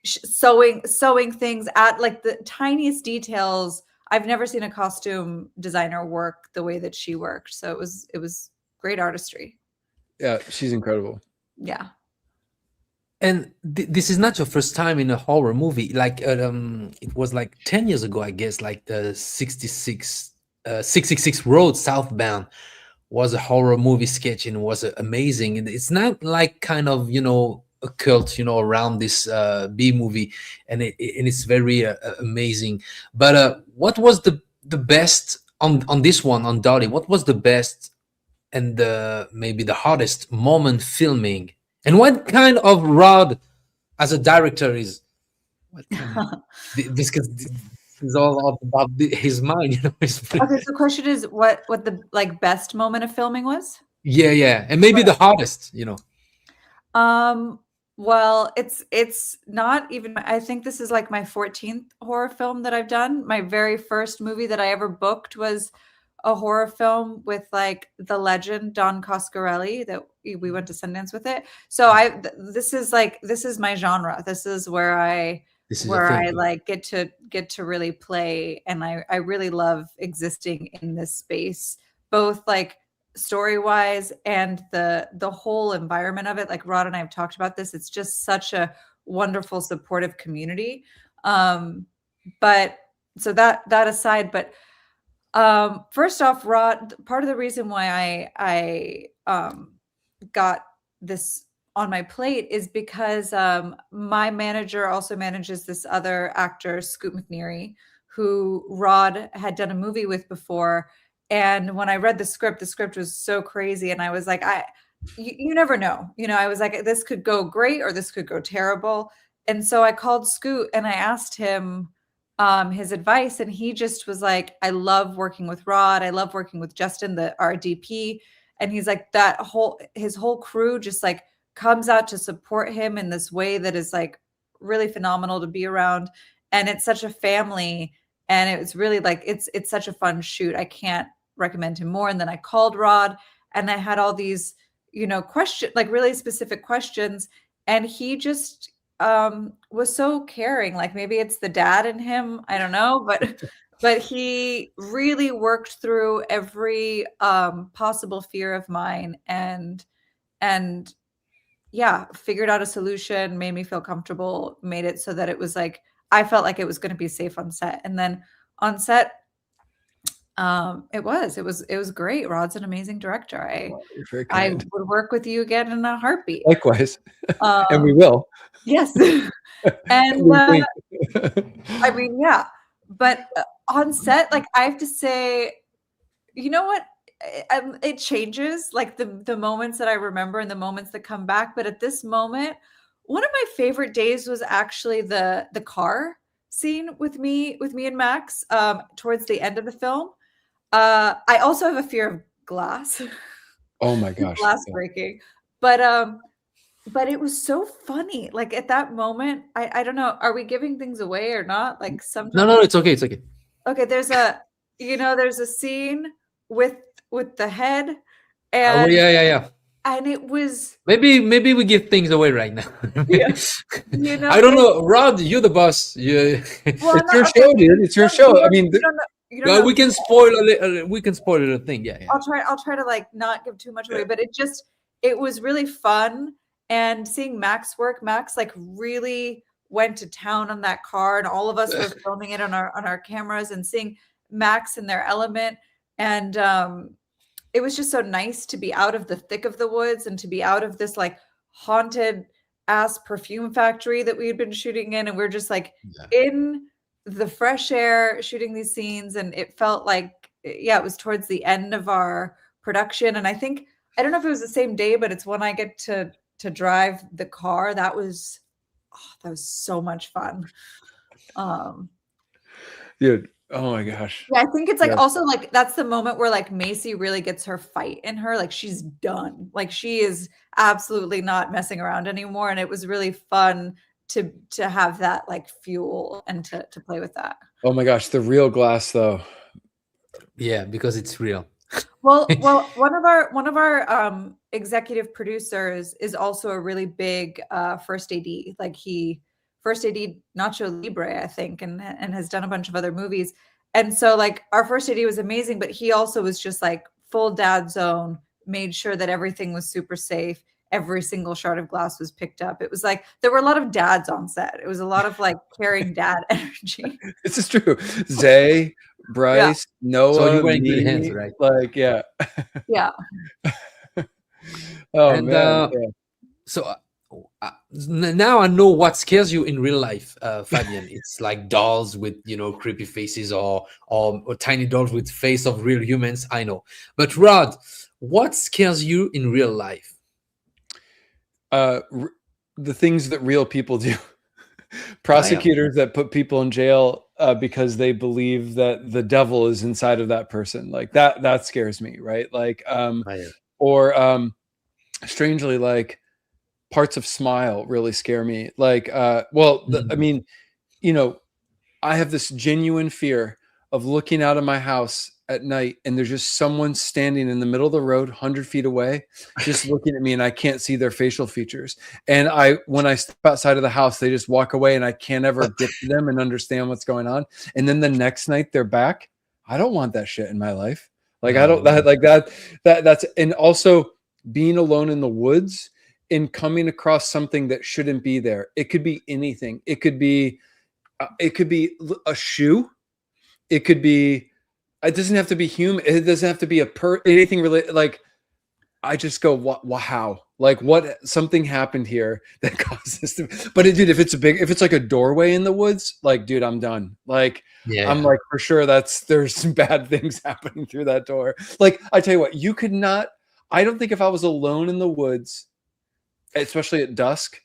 sewing things at like the tiniest details. I've never seen a costume designer work the way that she worked. So it was great artistry. Yeah, she's incredible. Yeah. And this is not your first time in a horror movie. Like it was like 10 years ago, I guess, like the 666 Road Southbound was a horror movie sketch and was amazing. And it's not like kind of, you know, a cult, you know, around this B movie, and it's very amazing. But what was the best on this one, on Dolly? What was the best and maybe the hardest moment filming? And what kind of Rod as a director is? What kind of, this is all about his mind, you know. Okay, so the question is what the like best moment of filming was? Yeah, and maybe the hardest, you know. Well, it's not even, I think this is like my 14th horror film that I've done. My very first movie that I ever booked was a horror film with like the legend Don Coscarelli that we went to Sundance with it. So this is my genre. This is where I like get to really play, and I really love existing in this space, both like story-wise and the whole environment of it. Like Rod and I have talked about this. It's just such a wonderful, supportive community. But so that aside, but first off, Rod, part of the reason why I got this on my plate is because my manager also manages this other actor, Scoot McNeary, who Rod had done a movie with before. And when I read the script was so crazy. And I was like, you never know. You know, I was like, this could go great or this could go terrible. And so I called Scoot and I asked him his advice. And he just was like, I love working with Rod. I love working with Justin, our DP. And he's like, his whole crew just like comes out to support him in this way that is like really phenomenal to be around. And it's such a family. And it was really like, it's such a fun shoot. I can't recommend him more. And then I called Rod and I had all these, you know, questions, like really specific questions. And he just was so caring. Like maybe it's the dad in him. I don't know, but he really worked through every possible fear of mine and yeah, figured out a solution, made me feel comfortable, made it so that it was like, I felt like it was going to be safe on set. And then on set, it was great. Rod's an amazing director. I would work with you again in a heartbeat. Likewise. And we will. Yes. And I mean, yeah, but on set, like I have to say, you know what? It changes, like the moments that I remember and the moments that come back. But at this moment, one of my favorite days was actually the car scene with me and Max towards the end of the film. I also have a fear of glass. Oh my gosh. Glass breaking. But it was so funny. Like at that moment, I don't know, are we giving things away or not? Like sometimes. No, it's okay. It's okay. Okay, there's a scene with the head and yeah. And it was maybe we give things away right now. Yeah. You know, I don't know, Rod. You're the boss. Well, it's your show, dude. It's your show. I mean, we can spoil we can spoil a thing. Yeah. I'll try to like not give too much away, but it was really fun. And seeing Max work, Max like really went to town on that car, and all of us were filming it on our cameras and seeing Max in their element. And it was just so nice to be out of the thick of the woods and to be out of this like haunted ass perfume factory that we had been shooting in. And we're just like in the fresh air shooting these scenes. And it felt like, it was towards the end of our production. And I don't know if it was the same day, but it's when I get to drive the car. That was so much fun. Dude. Oh my gosh. Yeah, I think it's like also like that's the moment where like Macy really gets her fight in her. Like she's done. Like she is absolutely not messing around anymore. And it was really fun to have that like fuel and to play with that. Oh my gosh, the real glass though. Yeah, because it's real. Well, one of our executive producers is also a really big first AD. Like he first AD Nacho Libre, I think, and has done a bunch of other movies. And so like our first AD was amazing, but he also was just like full dad zone, made sure that everything was super safe. Every single shard of glass was picked up. It was like, there were a lot of dads on set. It was a lot of like carrying dad energy. This is true. Zay, Bryce, Noah. So you were in good hands, right? Like, yeah. Yeah. Oh, and, man. So now I know what scares you in real life, Fabienne. It's like dolls with, creepy faces or tiny dolls with face of real humans. I know. But Rod, what scares you in real life? The things that real people do. Prosecutors that put people in jail because they believe that the devil is inside of that person. Like that scares me, right? Like, or strangely, like parts of Smile really scare me. Like, I mean, I have this genuine fear of looking out of my house at night and there's just someone standing in the middle of the road 100 feet away just looking at me and I can't see their facial features. And when I step outside of the house, they just walk away and I can't ever get to them and understand what's going on. And then the next night they're back. I don't want that shit in my life. Like No. I don't that's and also being alone in the woods and coming across something that shouldn't be there. It could be anything. It could be a shoe. It could be. It doesn't have to be human. It doesn't have to be anything related. Like I just go, wow, like what something happened here that caused this to. But dude, if it's like a doorway in the woods, like dude, I'm done. Like I'm like for sure there's some bad things happening through that door. Like I tell you what, you could not. I don't think if I was alone in the woods, especially at dusk,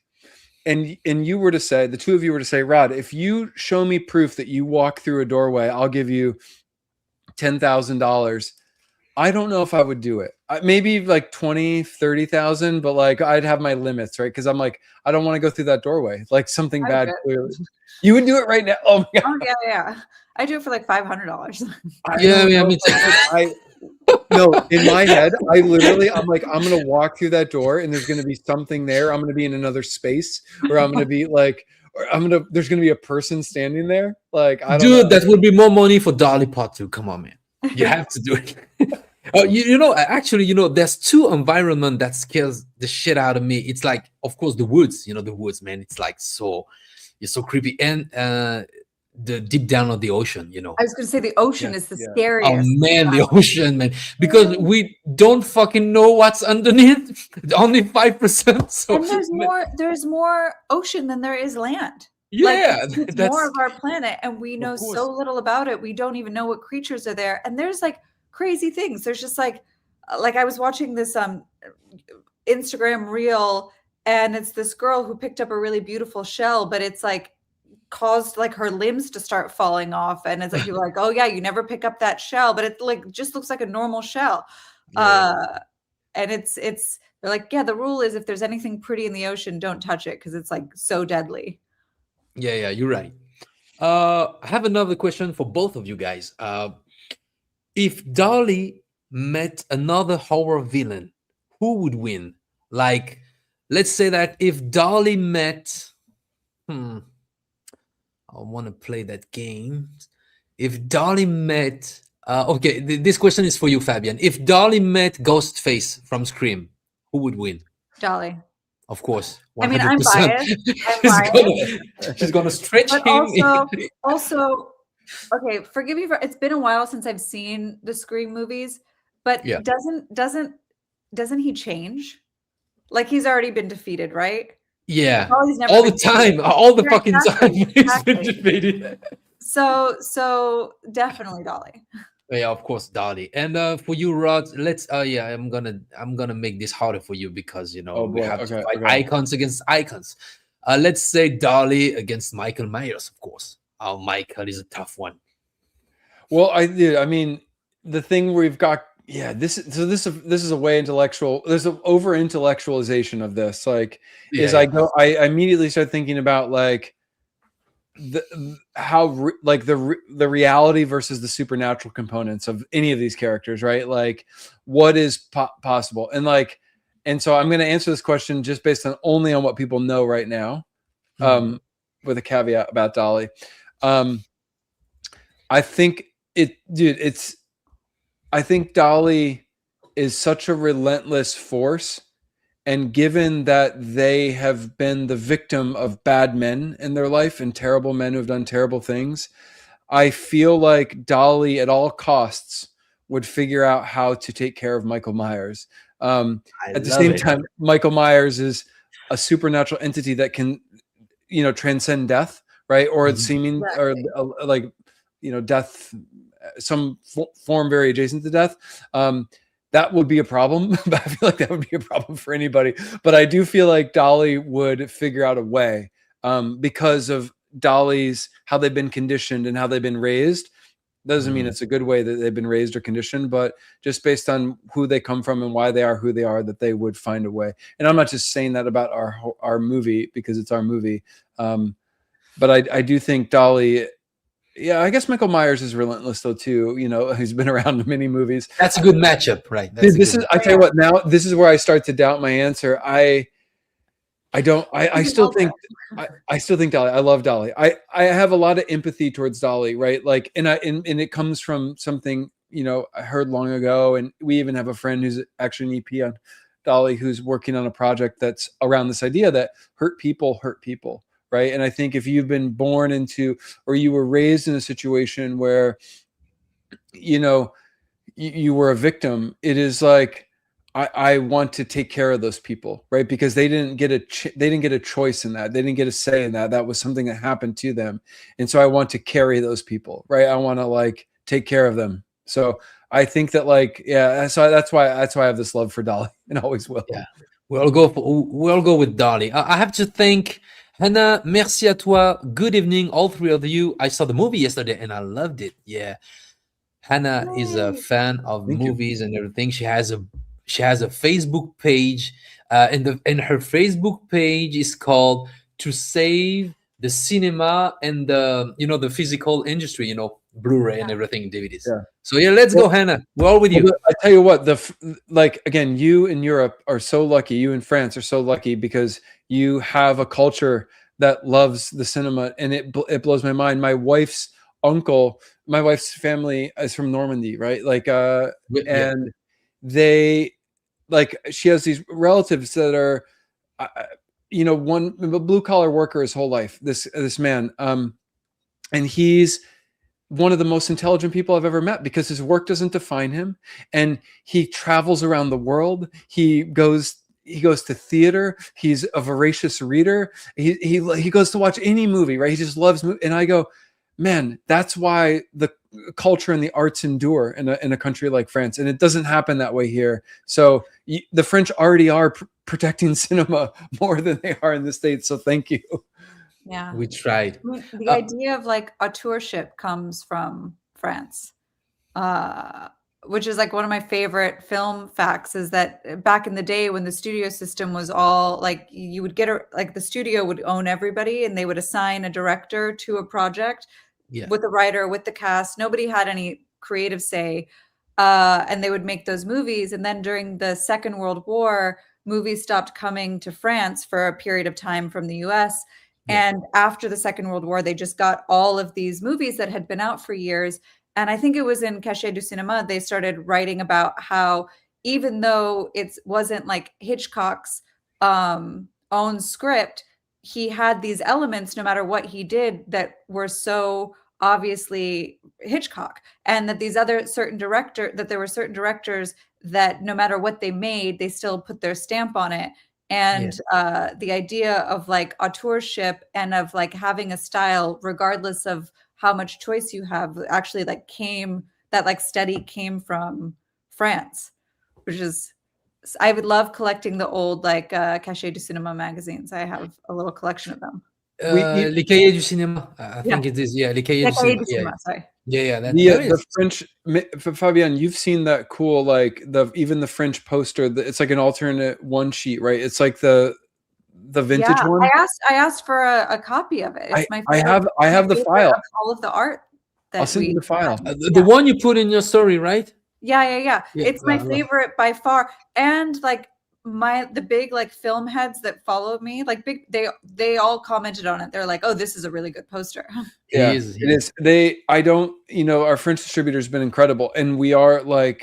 and you were to say, the two of you were to say, Rod, if you show me proof that you walk through a doorway, I'll give you $10,000. I don't know if I would do it. Maybe like 20, 30,000, but like I'd have my limits, right? Because I'm like, I don't want to go through that doorway. Like something bad. Clearly. You would do it right now. Oh my God. Oh yeah. I do it for like $500. Me too. No, in my head, I'm like, I'm going to walk through that door and there's going to be something there. I'm going to be in another space, or I'm going to be like, there's going to be a person standing there. Like, I don't know. That would be more money for Dolly Part 2. Come on, man. You have to do it. Actually, there's two environments that scares the shit out of me. It's like, of course, the woods, the woods, man. It's like you're so creepy. And the deep down of the ocean, I was going to say the ocean is the scariest. Oh man, the ocean, man. Because we don't fucking know what's underneath. Only 5%. So and there's more ocean than there is land. Yeah, like, it's more of our planet, and we know so little about it. We don't even know what creatures are there. And there's like crazy things. There's just like I was watching this Instagram reel, and it's this girl who picked up a really beautiful shell, but it's like caused like her limbs to start falling off. And it's like, you're like, oh yeah, you never pick up that shell, but it like just looks like a normal shell. And it's they're like, yeah, the rule is if there's anything pretty in the ocean, don't touch it because it's like so deadly. Yeah, you're right. I have another question for both of you guys. If Dolly met another horror villain, who would win? Like, let's say that if Dolly met, I want to play that game. If Dolly met, this question is for you, Fabian. If Dolly met Ghostface from Scream, who would win? Dolly. Of course. 100%. I mean, I'm biased. She's gonna stretch but him. Also, okay, forgive me for it's been a while since I've seen the Scream movies, but doesn't he change? Like he's already been defeated, right? Yeah. All the time. All the fucking time he's been defeated. So definitely Dolly. Yeah, of course, Dolly. And for you, Rod, let's I'm gonna make this harder for you because we have to fight icons against icons. Let's say Dolly against Michael Myers, of course. Michael is a tough one. Well, I mean, the thing we've got, this is a way intellectual. There's an over intellectualization of this. Like, I immediately start thinking about like the reality versus the supernatural components of any of these characters, right? Like, what is possible, and so I'm going to answer this question just based on only on what people know right now, with a caveat about Dolly. I think I think Dolly is such a relentless force. And given that they have been the victim of bad men in their life and terrible men who have done terrible things, I feel like Dolly at all costs would figure out how to take care of Michael Myers. At the same time, Michael Myers is a supernatural entity that can, transcend death, right? Or it's seeming, or death, some form very adjacent to death. That would be a problem. But I feel like that would be a problem for anybody. But I do feel like Dolly would figure out a way, because of Dolly's, how they've been conditioned and how they've been raised. Doesn't mean it's a good way that they've been raised or conditioned, but just based on who they come from and why they are who they are, that they would find a way. And I'm not just saying that about our movie because it's our movie. But I do think Dolly, I guess Michael Myers is relentless though too. He's been around in many movies. That's a good matchup, right? I tell you what, now this is where I start to doubt my answer. I still think Dolly. I love Dolly. I have a lot of empathy towards Dolly, right? Like, and it comes from something, I heard long ago. And we even have a friend who's actually an EP on Dolly, who's working on a project that's around this idea that hurt people, right? And I think if you've been born into, or you were raised in a situation where, you were a victim, it is like, I want to take care of those people, right? Because they didn't get a choice in that. They didn't get a say in that. That was something that happened to them. And so I want to carry those people, right? I want to like take care of them. So I think that so that's why I have this love for Dolly and always will. Yeah. We'll go with Dolly. I have to thank Hannah. Merci à toi. Good evening, all three of you. I saw the movie yesterday and I loved it. Yeah. Hannah is a fan of movies and everything. She has a Facebook page, and her Facebook page is called "To Save the Cinema and the physical industry, Blu-ray and everything, DVDs." Yeah. So let's go, Hannah. We're all with you. I tell you what, again, you in Europe are so lucky. You in France are so lucky because you have a culture that loves the cinema, and it blows my mind. My wife's family is from Normandy, right? And they, she has these relatives that are, one blue collar worker his whole life. This man, and he's one of the most intelligent people I've ever met because his work doesn't define him, and he travels around the world. He goes to theater. He's a voracious reader. He goes to watch any movie, right? He just loves movies. And I go, man, that's why the culture and the arts endure in a country like France, and it doesn't happen that way here. So the French already are protecting cinema more than they are in the States. So thank you. Yeah, we tried. The idea of like auteurship comes from France, which is like one of my favorite film facts. Is that back in the day when the studio system was all like, you would get the studio would own everybody, and they would assign a director to a project. Yeah. With the writer, with the cast, nobody had any creative say, and they would make those movies. And then during the Second World War, movies stopped coming to France for a period of time from the US. Yeah. And after the Second World War, they just got all of these movies that had been out for years. And I think it was in Cachet du Cinéma, they started writing about how even though it wasn't like Hitchcock's own script, he had these elements no matter what he did that were so obviously Hitchcock, and that there were certain directors that no matter what they made, they still put their stamp on it. And the idea of like auteurship and of like having a style, regardless of how much choice you have, actually study came from France, which is, I would love collecting the old Cachet du Cinéma magazines. I have a little collection of them. Les Cahiers du Cinéma. I think it is. Yeah, Les Cahiers du Cinéma. Sorry. Yeah. The French, Fabienne, you've seen that cool, even the French poster. It's like an alternate one sheet, right? It's like the vintage one. I asked for a copy of it. It's I have the file. All of the art. I'll send you the file. The one you put in your story, right? Yeah. It's my favorite by far. And the big film heads that followed me, they all commented on it. They're like, "Oh, this is a really good poster." Yeah, it is. Our French distributor has been incredible, and we are I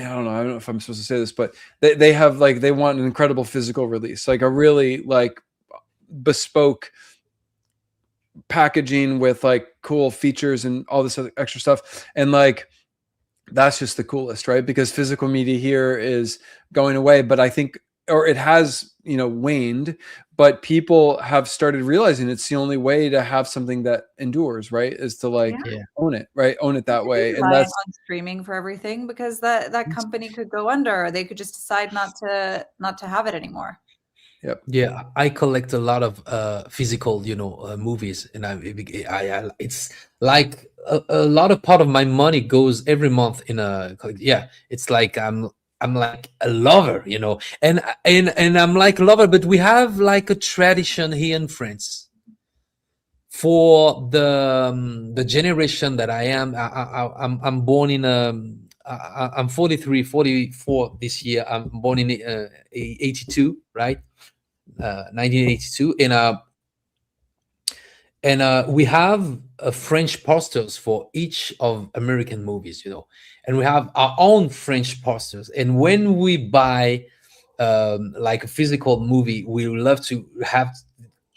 don't know if I'm supposed to say this, but they have they want an incredible physical release, a really bespoke packaging with cool features and all this other extra stuff, and that's just the coolest, right? Because physical media here is going away, but I think, or it has, waned, but people have started realizing it's the only way to have something that endures, right? Is to own it, right? Own it that way. And that's on streaming for everything, because that company could go under, or they could just decide not to have it anymore. Yep. Yeah, I collect a lot of physical, movies, and I it's like a lot of part of my money goes every month in a. Yeah, it's like I'm like a lover, and I'm like a lover, but we have a tradition here in France for the generation that I am. I'm born in I'm 43, 44 this year. I'm born in 82, right? 1982, and we have French posters for each of American movies, you know, and we have our own French posters. And when we buy like a physical movie, we love to have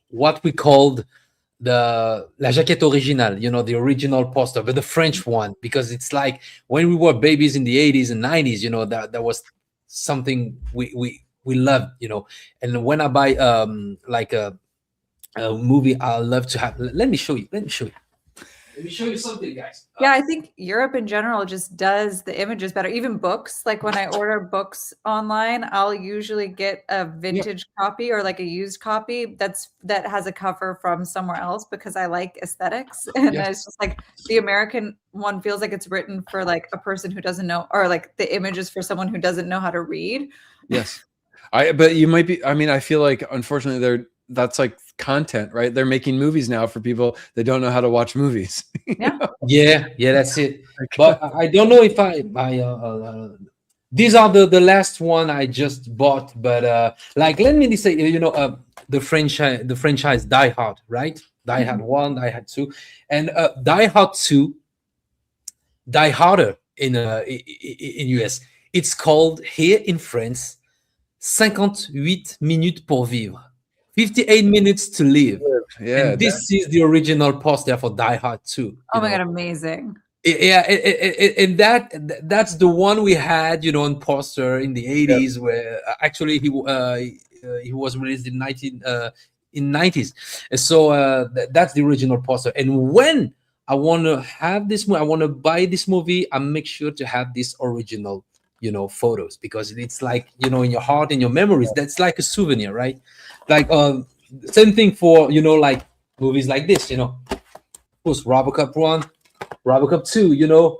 what we called the la jaquette originale, you know, the original poster, but the French one, because it's like when we were babies in the 80s and 90s, you know, that was something we loved, you know. And when I buy like a movie, I love to have. Let me show you. Let me show you. Let me show you something, guys. Yeah, I think Europe in general just does the images better. Even books, like when I order books online, I'll usually get a vintage copy or like a used copy that has a cover from somewhere else because I like aesthetics. And it's just like the American one feels like it's written for like a person who doesn't know, or like the image is for someone who doesn't know how to read. Yes. But you might be, I mean, I feel like unfortunately that's like content, right? They're making movies now for people that don't know how to watch movies. Yeah, that's it. But I don't know if these are the last one I just bought. But like, let me say, you know, the franchise Die Hard, right? Die Hard 1, Die Hard 2, and Die Hard 2, Die Harder in US. It's called here in France 58 minutes pour vivre. 58 minutes to live. Yeah, and this is the original poster for Die Hard 2. Oh my God, amazing. Yeah, and that's the one we had, you know, on poster in the 80s, where actually he was released in 90s. And so that's the original poster. And when I want to have this movie, I want to buy this movie, I make sure to have this original, you know, photos, because it's like, you know, in your heart, in your memories, that's like a souvenir, right? Like same thing for, you know, like movies like this, you know, of course, RoboCop 1, RoboCop 2, you know.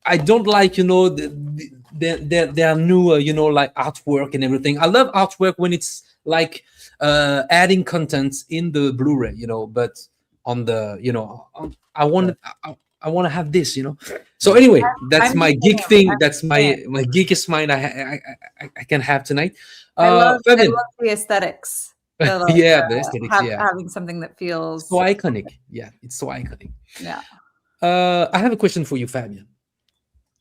I don't like, you know, their new, you know, like artwork and everything. I love artwork when it's like adding content in the Blu-ray, you know, but on the, you know, I want to have this, you know. So anyway, that's my geek thing. That's my geekiest mind I can have tonight. I love the aesthetics. The aesthetics. Having something that feels so iconic. Yeah, it's so iconic. Yeah. I have a question for you, Fabian.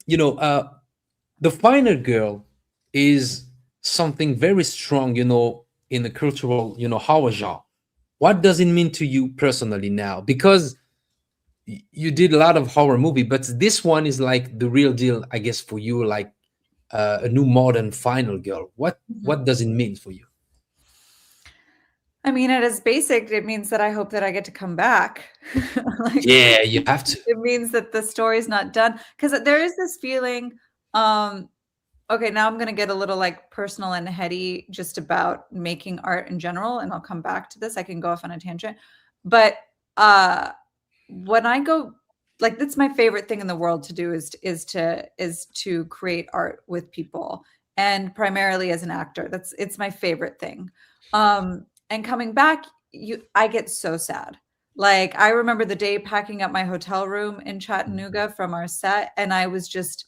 You know, the final girl is something very strong, you know, in the cultural, you know, horror genre. What does it mean to you personally now? Because you did a lot of horror movie, but this one is like the real deal, I guess, for you, like a new modern final girl. What does it mean for you? I mean, at its basic, it means that I hope that I get to come back. Like, yeah, you have to. It means that the story's not done, because there is this feeling. Okay, now I'm going to get a little like personal and heady just about making art in general, and I'll come back to this. I can go off on a tangent, but when I go, like, that's my favorite thing in the world to do is to create art with people, and primarily as an actor. It's my favorite thing. And coming back, I get so sad. Like, I remember the day packing up my hotel room in Chattanooga from our set, and I was just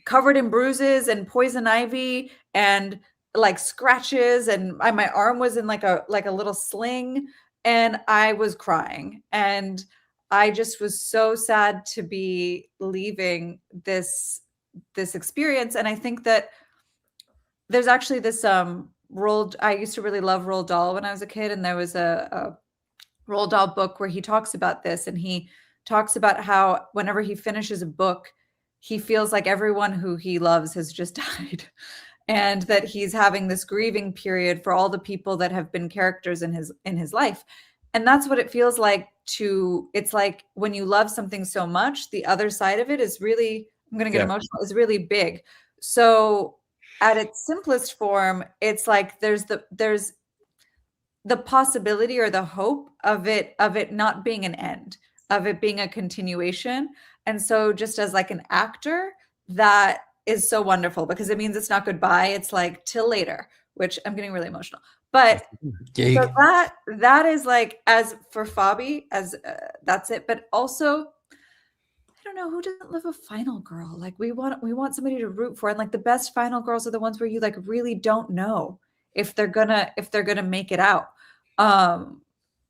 covered in bruises and poison ivy and like scratches, and my arm was in like a little sling, and I was crying, and I just was so sad to be leaving this experience. And I think that there's actually this I used to really love Roald Dahl when I was a kid, and there was a Roald Dahl book where he talks about this, and he talks about how whenever he finishes a book, he feels like everyone who he loves has just died, and that he's having this grieving period for all the people that have been characters in his life. And that's what it feels like it's like when you love something so much, the other side of it is really, I'm going to get emotional, is really big. So at its simplest form, it's like there's the possibility or the hope of it not being an end, of it being a continuation. And so just as like an actor, that is so wonderful, because it means it's not goodbye. It's like till later, which I'm getting really emotional. But so that is like, as for Fabi, as that's it. But also, I don't know, who doesn't love a final girl? Like, we want somebody to root for, and like the best final girls are the ones where you like really don't know if they're gonna make it out.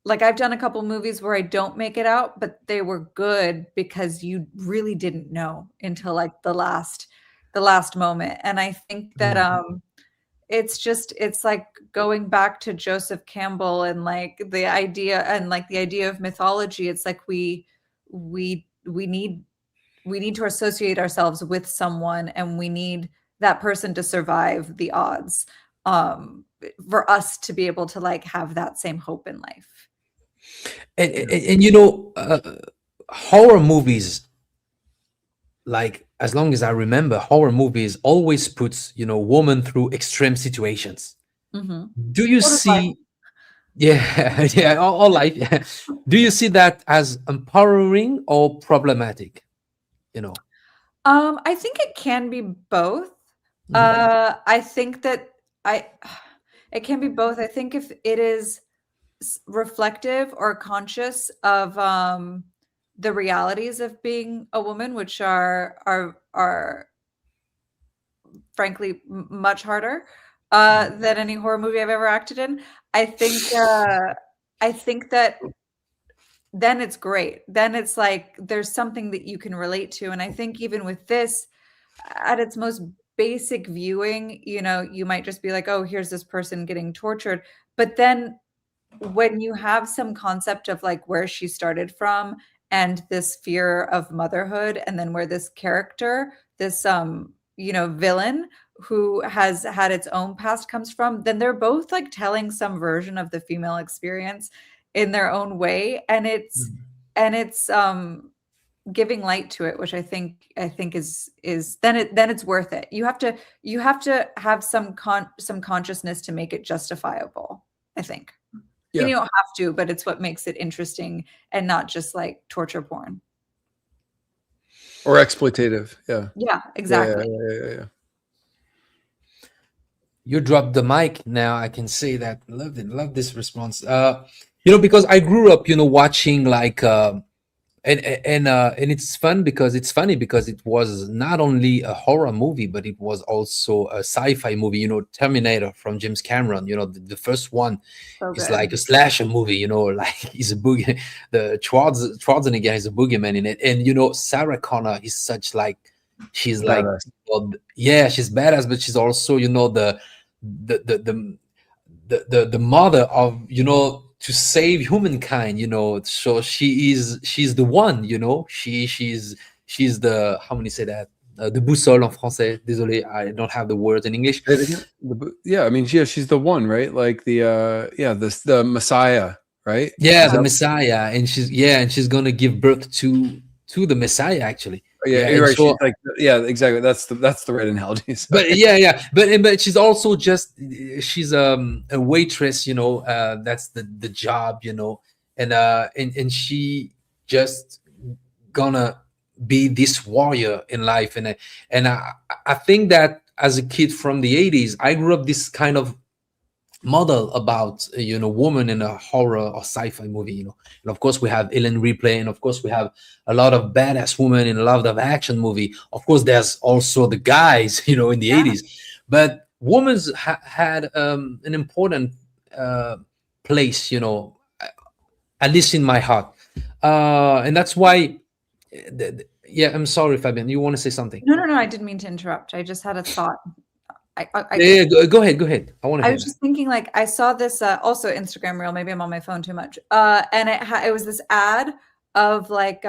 like I've done a couple movies where I don't make it out, but they were good because you really didn't know until like the last moment. And I think that it's like going back to Joseph Campbell and like the idea of mythology. It's like we need to associate ourselves with someone, and we need that person to survive the odds, for us to be able to like have that same hope in life. And you know, horror movies, like as long as I remember, horror movies always puts, you know, woman through extreme situations. Do you see? Yeah, yeah, all life. Yeah. Do you see that as empowering or problematic? You know. I think it can be both. I think that it can be both. I think if it is reflective or conscious of the realities of being a woman, which are frankly much harder than any horror movie I've ever acted in. I think that then it's great. Then it's like there's something that you can relate to. And I think even with this, at its most basic viewing, you know, you might just be like, oh, here's this person getting tortured. But then when you have some concept of like where she started from and this fear of motherhood, and then where this character, this you know, villain who has had its own past comes from, then they're both like telling some version of the female experience in their own way, and it's giving light to it, which I think is then it's worth it. You have to have some consciousness to make it justifiable, I think. Yeah. And you don't have to, but it's what makes it interesting and not just like torture porn or exploitative. Yeah, exactly. Yeah. You dropped the mic now. I can say that. Loved it. Love this response. You know, because I grew up, you know, watching like and it's fun because it's funny because it was not only a horror movie, but it was also a sci-fi movie. You know, Terminator from James Cameron. You know, the first one is like a slasher movie. You know, like he's a boogie. The Schwarzenegger is a boogeyman in it, and you know, Sarah Connor is such like she's like, well, yeah, she's badass, but she's also, you know, the mother of, you know, to save humankind, you know. So she's the one, you know. She's the, how many say that, the boussole en français. Désolé, I don't have the words in English. Yeah, I mean, yeah, she's the one, right? Like the Messiah, right? Yeah, the Messiah, and she's gonna give birth to the Messiah, actually. Yeah, you're right. So, like, yeah, exactly. That's the right analogy. So. But yeah, but she's also just she's a waitress, you know. That's the job, you know, and she just gonna be this warrior in life, and I think that as a kid from the 80s, I grew up this kind of model about, you know, woman in a horror or sci-fi movie, you know. And of course we have Ellen Ripley, and of course we have a lot of badass women in a lot of action movie. Of course there's also the guys, you know, in the 80s, but women had an important place, you know, at least in my heart, and that's why yeah, I'm sorry, Fabian, you want to say something? No, I didn't mean to interrupt. I just had a thought. Yeah, go ahead. I want to. I was just thinking, like, I saw this also Instagram reel. Maybe I'm on my phone too much. And it was this ad of like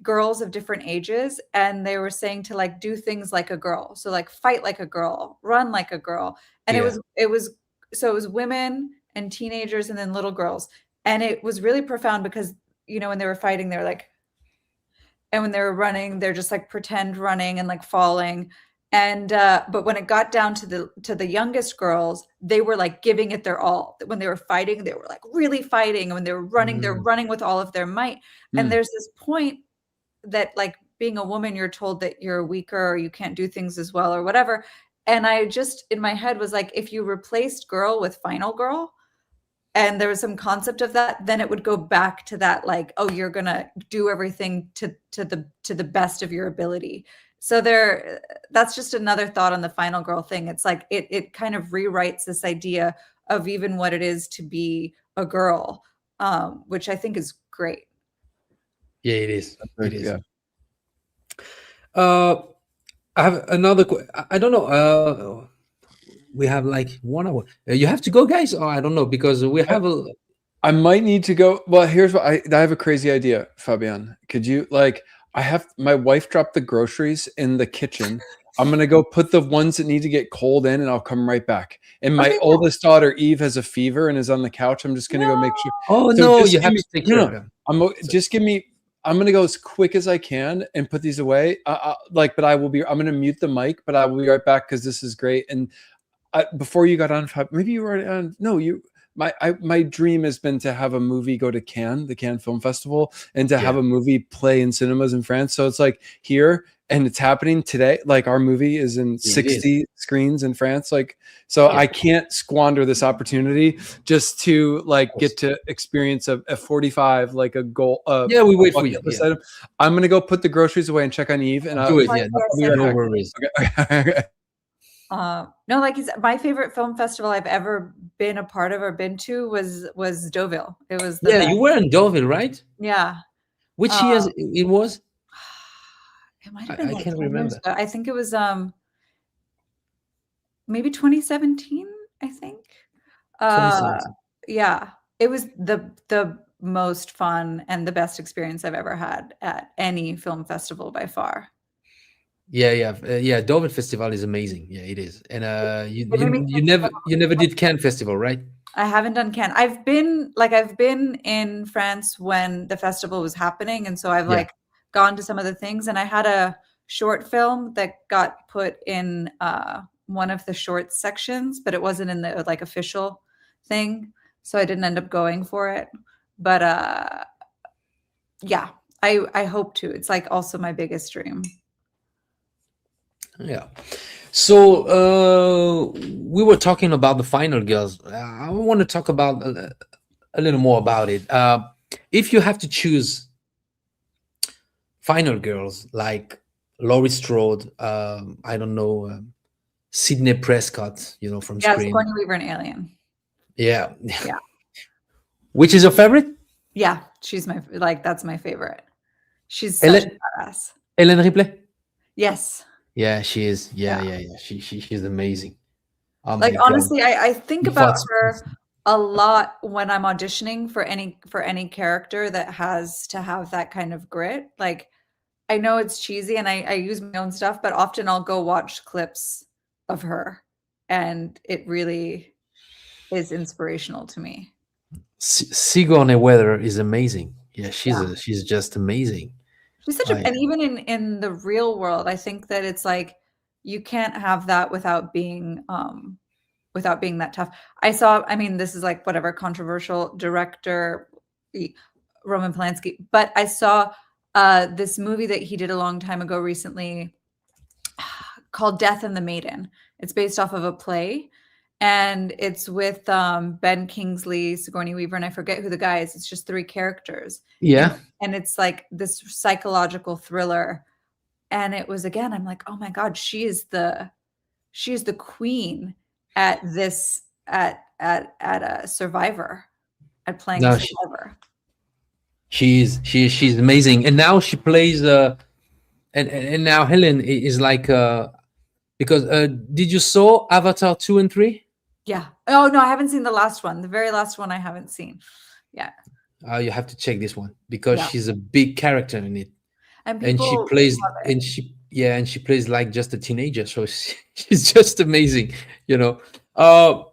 girls of different ages, and they were saying to like do things like a girl. So like fight like a girl, run like a girl. And it was women and teenagers and then little girls. And it was really profound because, you know, when they were fighting, they're like, and when they were running, they're just like pretend running and like falling. And but when it got down to the youngest girls, they were like giving it their all. When they were fighting, they were like really fighting. And when they were running, they're running with all of their might. And there's this point that, like, being a woman, you're told that you're weaker or you can't do things as well or whatever. And I just, in my head, was like, if you replaced girl with final girl, and there was some concept of that, then it would go back to that, like, oh, you're gonna do everything to the best of your ability. So that's just another thought on the final girl thing. It's like it kind of rewrites this idea of even what it is to be a girl, which I think is great. Yeah, it is. It is. Yeah. I have another. I don't know. We have like 1 hour. You have to go, guys. Or I don't know because we have a. I might need to go. Well, here's what I have a crazy idea, Fabian. Could you like? I have my wife dropped the groceries in the kitchen. I'm gonna go put the ones that need to get cold in, and I'll come right back. And my Okay. oldest daughter Eve has a fever and is on the couch. I'm just gonna go make sure. Oh So no, just you give have me- to take no, care no. of them. Just give me. I'm gonna go as quick as I can and put these away. But I will be. I'm gonna mute the mic, but I will be right back because this is great. And before you got on, maybe you were on. No, you. My dream has been to have a movie go to Cannes, the Cannes Film Festival, and to have a movie play in cinemas in France. So it's like here, and it's happening today. Like our movie is in 60 screens in France. Like, so I can't squander this opportunity just to like get to experience a 45, like a goal. Yeah, we wait for you. Yeah. I'm gonna go put the groceries away and check on Eve. And Do it. I'll Yeah, be right no back. worries. Okay. No, like my favorite film festival I've ever been a part of or been to was Deauville. It was the best. You were in Deauville, right? Yeah. Which year it was? It might have been I like can't 10 years remember. ago. I think it was maybe 2017, I think. 2017. Yeah. It was the most fun and the best experience I've ever had at any film festival by far. Yeah. Deauville Festival is amazing. Yeah, it is. And you made never did Cannes Festival, right? I haven't done Cannes. I've been in France when the festival was happening, and so I've like gone to some of the things. And I had a short film that got put in one of the short sections, but it wasn't in the like official thing, so I didn't end up going for it. But yeah, I hope to. It's like also my biggest dream. Yeah. So we were talking about the Final Girls. I want to talk about a little more about it. If you have to choose Final Girls like Laurie Strode, I don't know, Sydney Prescott, you know, from Scream. Sigourney Weaver and Alien. Yeah. Yeah. Which is your favorite? Yeah, she's that's my favorite. She's such a badass. Ellen Ripley? Yes. Yeah, she is. Yeah. She's amazing. Like honestly, I think about her a lot when I'm auditioning for any character that has to have that kind of grit. Like I know it's cheesy and I use my own stuff, but often I'll go watch clips of her and it really is inspirational to me. Sigourney Weaver is amazing. Yeah, she's just amazing. She's such and even in the real world, I think that it's like you can't have that without being that tough. I mean, this is like whatever controversial director Roman Polanski, but I saw this movie that he did a long time ago recently called Death and the Maiden. It's based off of a play. And it's with Ben Kingsley, Sigourney Weaver, and I forget who the guy is. It's just 3 characters. Yeah. And it's like this psychological thriller. And it was, again, I'm like, oh my God, she is the queen at this, at a Survivor, at playing a Survivor. She's amazing. And now she plays, and now Helen is like, because did you saw Avatar 2 and 3? Yeah. Oh no, I haven't seen the last one. The very last one I haven't seen. Yeah. You have to check this one because she's a big character in it, and she plays like just a teenager. So she's just amazing, you know. How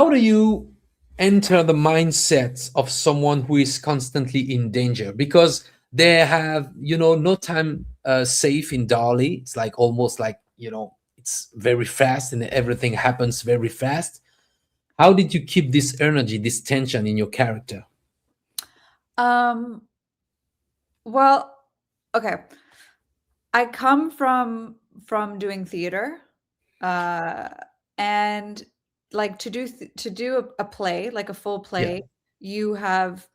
do you enter the mindset of someone who is constantly in danger? Because they have, you know, no time safe in Dolly. It's like almost like, you know, it's very fast and everything happens very fast. How did you keep this energy, this tension in your character? Well, okay. I come from doing theater, and like to do a play, like a full play, you have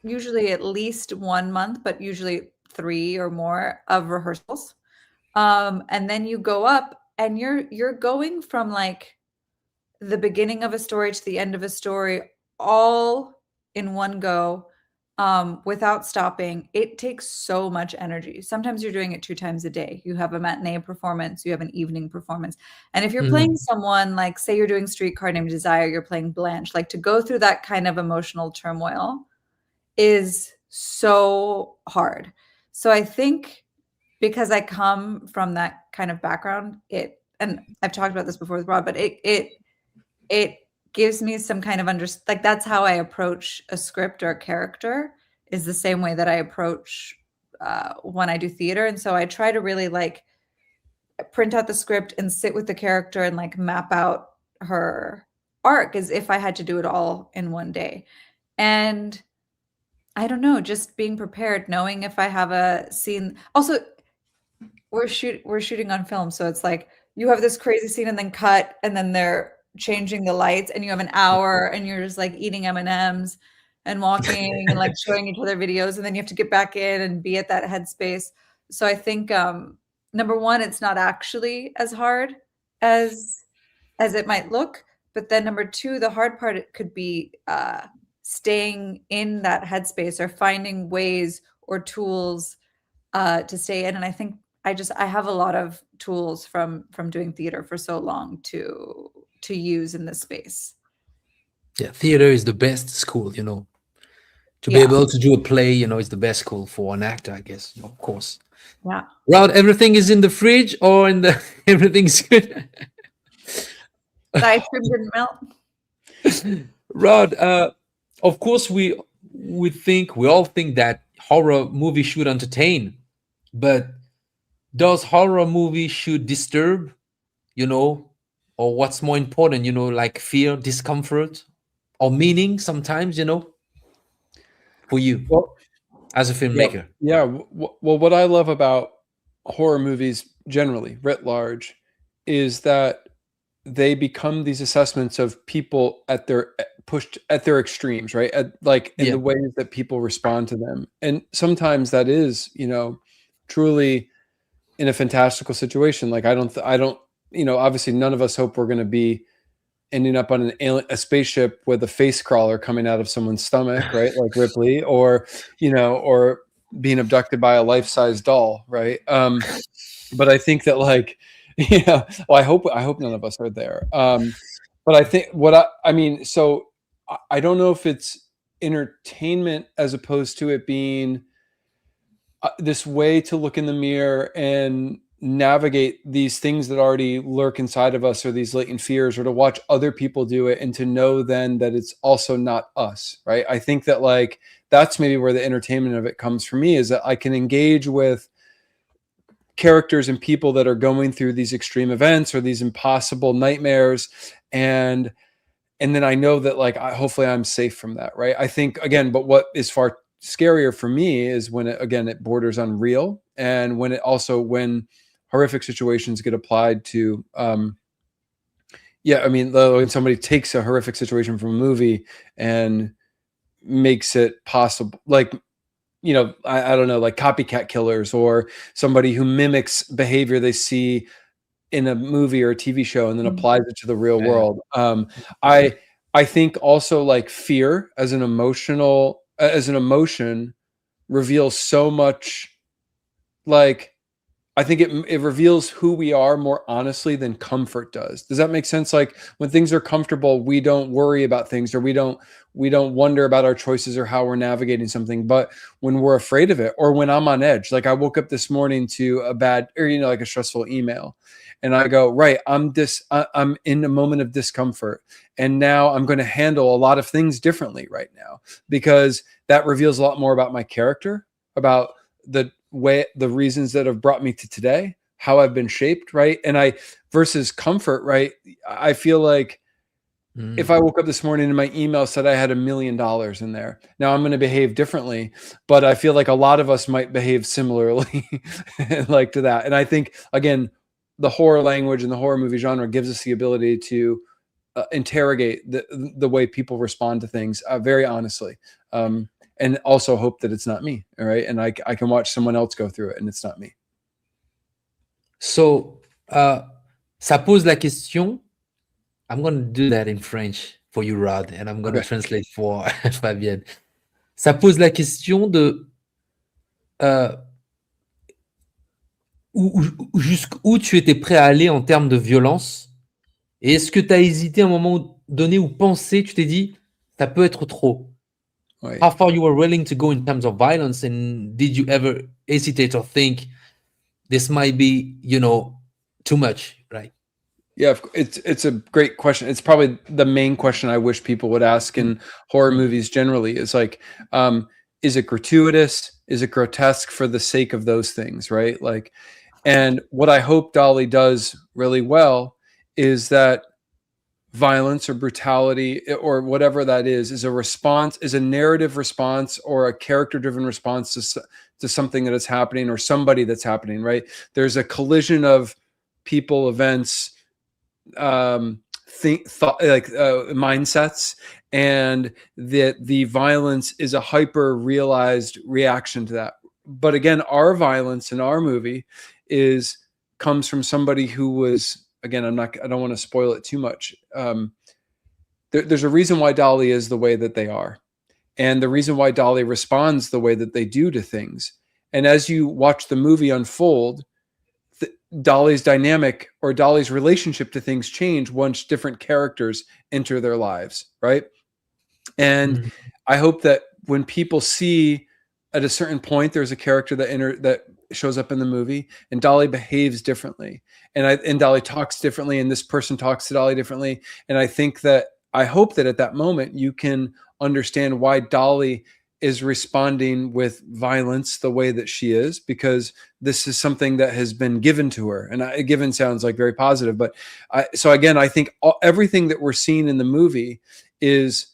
usually at least 1 month, but usually 3 or more of rehearsals. And then you go up and you're going from like the beginning of a story to the end of a story all in one go, without stopping, it takes so much energy. Sometimes you're doing it 2 times a day. You have a matinee performance, you have an evening performance. And if you're playing someone, like say you're doing Streetcar Named Desire, you're playing Blanche, like to go through that kind of emotional turmoil is so hard. So I think because I come from that kind of background, and I've talked about this before with Rob, but it gives me some kind of like that's how I approach a script or a character, is the same way that I approach when I do theater. And so I try to really like print out the script and sit with the character and like map out her arc as if I had to do it all in one day. And I don't know, just being prepared, knowing if I have a scene. Also, we're shooting on film, so it's like you have this crazy scene and then cut, and then they're changing the lights, and you have an hour, and you're just like eating M&Ms and walking and like showing each other videos, and then you have to get back in and be at that headspace. So I think number one, it's not actually as hard as it might look, but then number two, the hard part it could be staying in that headspace or finding ways or tools to stay in. And I think I have a lot of tools from doing theater for so long to use in this space. Yeah, theater is the best school, you know. To be able to do a play, you know, is the best school for an actor, I guess, of course. Yeah. Rod, everything is in the fridge or in the everything's good? The ice cream didn't melt. Rod, of course we all think that horror movies should entertain, but does horror movie should disturb, you know, or what's more important, you know, like fear, discomfort, or meaning sometimes, you know, for you as a filmmaker? Yeah. Well, what I love about horror movies generally, writ large, is that they become these assessments of people at their pushed at their extremes, right? Like in the ways that people respond to them. And sometimes that is, you know, truly in a fantastical situation. Like I don't, you know, obviously none of us hope we're going to be ending up on a spaceship with a face crawler coming out of someone's stomach, right? Like Ripley, or, you know, or being abducted by a life-size doll, right? But I think that like, yeah, well, I hope none of us are there. But I think I mean, so I don't know if it's entertainment as opposed to it being this way to look in the mirror and navigate these things that already lurk inside of us, or these latent fears, or to watch other people do it and to know then that it's also not us, right? I think that like that's maybe where the entertainment of it comes for me, is that I can engage with characters and people that are going through these extreme events or these impossible nightmares, and then I know that like hopefully I'm safe from that, right? I think again, but what is far scarier for me is when it borders on real, and when horrific situations get applied to I mean, when somebody takes a horrific situation from a movie and makes it possible, like, you know, I don't know, like copycat killers, or somebody who mimics behavior they see in a movie or a TV show and then applies it to the real world. I think also like fear as an emotion reveals so much. Like, I think it reveals who we are more honestly than comfort does. Does that make sense? Like when things are comfortable, we don't worry about things, or we don't wonder about our choices or how we're navigating something. But when we're afraid of it, or when I'm on edge, like I woke up this morning to like a stressful email, and I go, right, I'm in a moment of discomfort, and now I'm going to handle a lot of things differently right now, because that reveals a lot more about my character, about the reasons that have brought me to today, how I've been shaped, right? And versus comfort, right? I feel like if I woke up this morning and my email said I had $1 million in there, now I'm going to behave differently, but I feel like a lot of us might behave similarly like to that. And I think, again, the horror language and the horror movie genre gives us the ability to interrogate the way people respond to things very honestly. And also hope that it's not me, all right? And I can watch someone else go through it and it's not me. So, ça pose la question I'm going to do that in French for you, Rod, and I'm going to Okay. translate for Fabienne. Ça pose la question de jusqu'où tu étais prêt à aller en termes de violence. Et est-ce que tu as hésité à un moment donné ou pensé, tu t'es dit, ça peut être trop? Ouais. How far you were willing to go in terms of violence, and did you ever hesitate or think this might be, too much, right? Yeah, it's a great question. It's probably the main question I wish people would ask in horror movies generally is like, is it gratuitous? Is it grotesque for the sake of those things, right? Like, and what I hope Dolly does really well is that violence or brutality or whatever that is a response, is a narrative response or a character-driven response to something that is happening or somebody that's happening, right? There's a collision of people, events, mindsets, and that the violence is a hyper realized reaction to that. But again, our violence in our movie comes from somebody who was, again, I don't want to spoil it too much. There's a reason why Dolly is the way that they are, and the reason why Dolly responds the way that they do to things. And as you watch the movie unfold, Dolly's dynamic or Dolly's relationship to things change once different characters enter their lives, right? And I hope that when people see at a certain point there's a character that shows up in the movie and Dolly behaves differently, and Dolly talks differently, and this person talks to Dolly differently, and I hope that at that moment you can understand why Dolly is responding with violence the way that she is, because this is something that has been given to her. And given sounds like very positive, but so again, I think everything that we're seeing in the movie is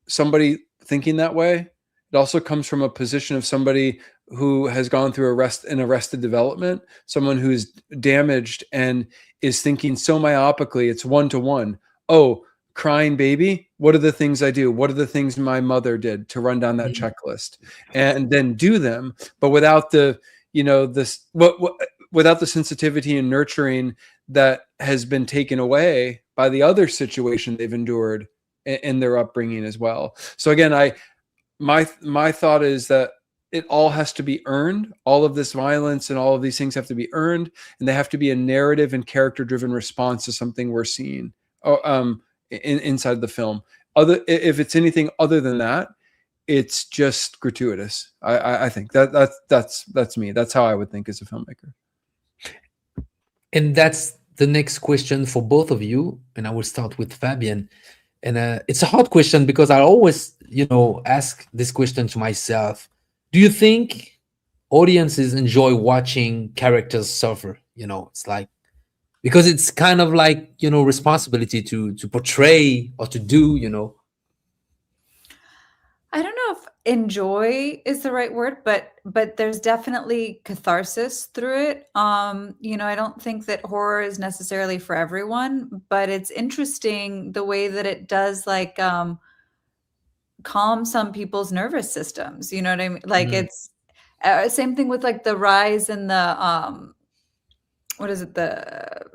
somebody thinking that way. It also comes from a position of somebody who has gone through arrested development, someone who's damaged and is thinking so myopically, it's one-to-one. Oh, crying baby, what are the things I do? What are the things my mother did to run down that checklist and then do them, but without the, without the sensitivity and nurturing that has been taken away by the other situation they've endured in their upbringing as well. So again, my thought is that it all has to be earned. All of this violence and all of these things have to be earned, and they have to be a narrative and character-driven response to something we're seeing. Inside the film. If it's anything other than that, it's just gratuitous. I think that's me. That's how I would think as a filmmaker. And that's the next question for both of you. And I will start with Fabienne. And it's a hard question because I always, ask this question to myself. Do you think audiences enjoy watching characters suffer? It's like, because it's kind of like, responsibility to portray or to do, I don't know if enjoy is the right word, but there's definitely catharsis through it. I don't think that horror is necessarily for everyone, but it's interesting the way that it does like calm some people's nervous systems. You know what I mean? Like it's same thing with like the rise in the what is it, the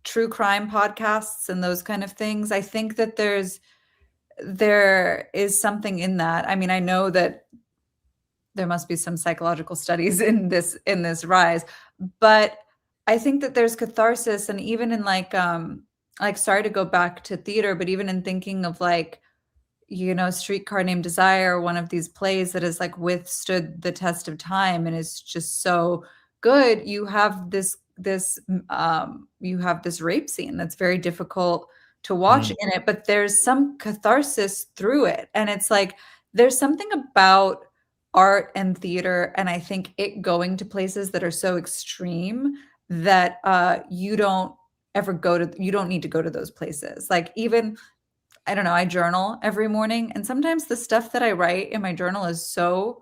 true crime podcasts and those kind of things. I think that there is something in that. I mean, I know that there must be some psychological studies in this rise, but I think that there's catharsis. And even in like sorry to go back to theater, but even in thinking of like, Streetcar Named Desire, one of these plays that has like withstood the test of time and is just so good. You have this rape scene that's very difficult to watch in it, but there's some catharsis through it. And it's like, there's something about art and theater, and I think it going to places that are so extreme that you don't need to go to those places. Like even, I don't know, I journal every morning, and sometimes the stuff that I write in my journal is so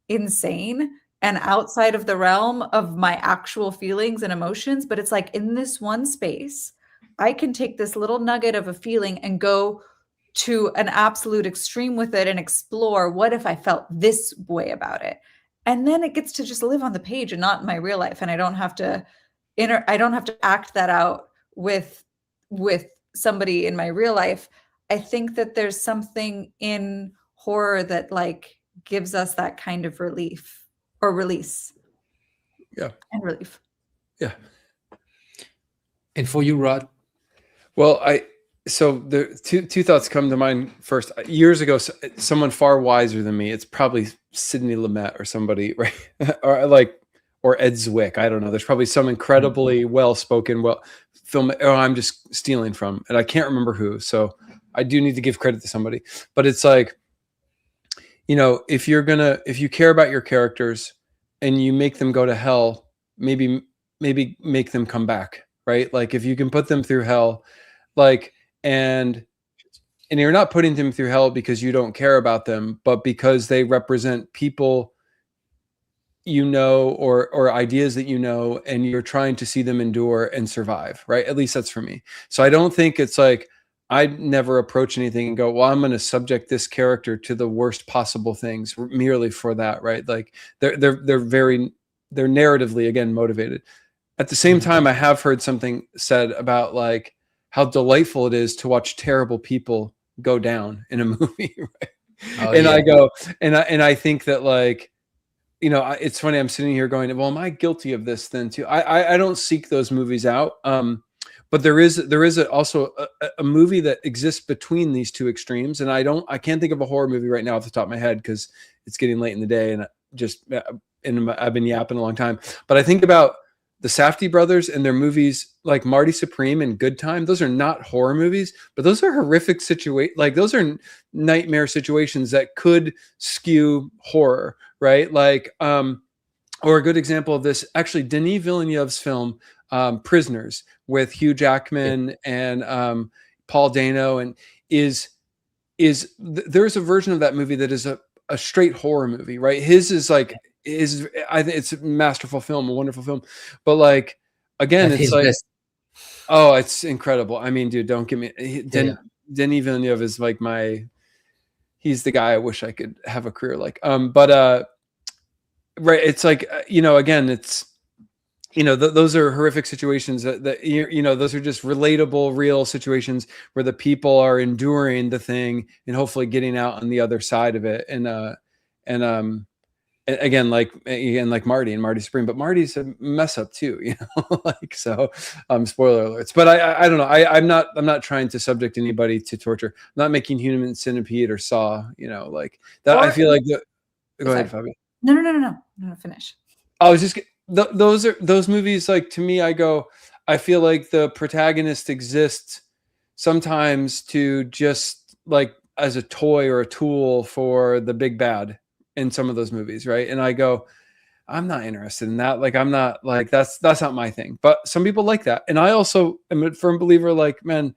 insane and outside of the realm of my actual feelings and emotions. But it's like in this one space, I can take this little nugget of a feeling and go to an absolute extreme with it and explore, what if I felt this way about it? And then it gets to just live on the page and not in my real life. And I don't have to act that out with somebody in my real life, I think that there's something in horror that like gives us that kind of relief or release. Yeah. And relief. Yeah. And for you, Rod? Well, so the two thoughts come to mind first. Years ago, someone far wiser than me, it's probably Sidney Lumet or somebody, right? or Ed Zwick. I don't know. There's probably some incredibly well-spoken, film. Oh, I'm just stealing from, and I can't remember who. So I do need to give credit to somebody. But it's like, you know, if you care about your characters and you make them go to hell, maybe make them come back, right? Like if you can put them through hell, like, and you're not putting them through hell because you don't care about them, but because they represent people, you know, or ideas that you know, and you're trying to see them endure and survive, right? At least that's for me. So I don't think it's like, I never approach anything and go, well, I'm going to subject this character to the worst possible things merely for that, right? Like they're narratively, again, motivated. At the same time, I have heard something said about like how delightful it is to watch terrible people go down in a movie, right? Oh, and yeah. I go, and I think that, like, you know, it's funny, I'm sitting here going, well, am I guilty of this then too? I don't seek those movies out. But there is also a movie that exists between these two extremes. And I can't think of a horror movie right now off the top of my head, because it's getting late in the day and I've been yapping a long time. But I think about the Safdie brothers and their movies like Marty Supreme and Good Time. Those are not horror movies, but those are horrific like those are nightmare situations that could skew horror, right? Like, or a good example of this, actually, Denis Villeneuve's film, Prisoners, with Hugh Jackman and Paul Dano, and there's a version of that movie that is a straight horror movie, right? His is like, I think it's a masterful film, a wonderful film, but like, again, it's like, oh, it's incredible. I mean, dude, don't give me Denis Villeneuve is like he's the guy I wish I could have a career like. Right, it's like, you know, again, it's, you know, those are horrific situations that you know, those are just relatable, real situations where the people are enduring the thing and hopefully getting out on the other side of it. And again, like Marty and Marty Supreme, but Marty's a mess up too, you know, like, so, spoiler alerts, but I don't know. I'm not trying to subject anybody to torture. I'm not making Human Centipede or Saw, you know, like that. I feel like go ahead, Fabi. No, finish. I was just, those movies, like, to me, I feel like the protagonist exists sometimes to just like as a toy or a tool for the big bad in some of those movies, right? And I go, I'm not interested in that. Like, I'm not like, that's not my thing. But some people like that. And I also am a firm believer, like, man,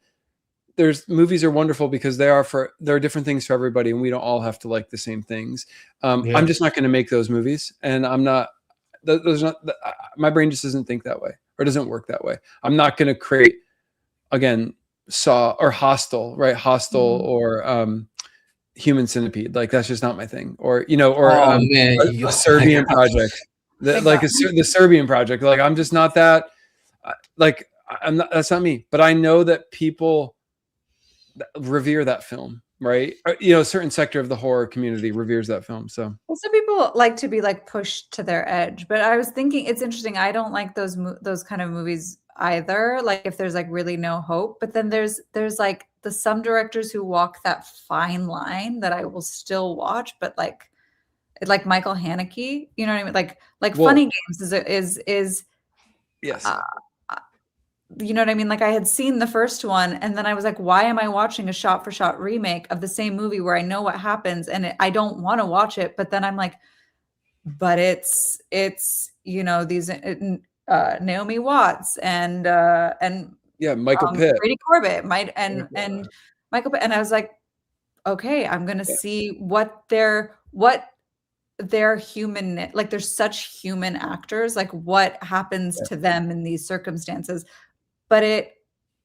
movies are wonderful because there are different things for everybody, and we don't all have to like the same things. I'm just not going to make those movies, and I'm not. My brain just doesn't think that way, or doesn't work that way. I'm not going to create, again, Saw or Hostel, right? Hostel or Human Centipede. Like, that's just not my thing. Or, you know, or a Serbian project, the Serbian project. Like, I'm just not that. Like, I'm not. That's not me. But I know that people revere that film, right? You know, a certain sector of the horror community reveres that film. So, well, some people like to be like pushed to their edge, but I was thinking it's interesting. I don't like those kind of movies either. Like, if there's like really no hope, but then there's like some directors who walk that fine line that I will still watch, but like Michael Haneke, you know what I mean? Like Funny Games is yes. You know what I mean? Like, I had seen the first one, and then I was like, why am I watching a shot for shot remake of the same movie where I know what happens and I don't want to watch it? But then I'm like, but it's, you know, these Naomi Watts and Michael Pitt, Brady Corbett, and Michael Pitt. And I was like, okay, I'm going to see what their human, like, they're such human actors, like what happens to them in these circumstances. But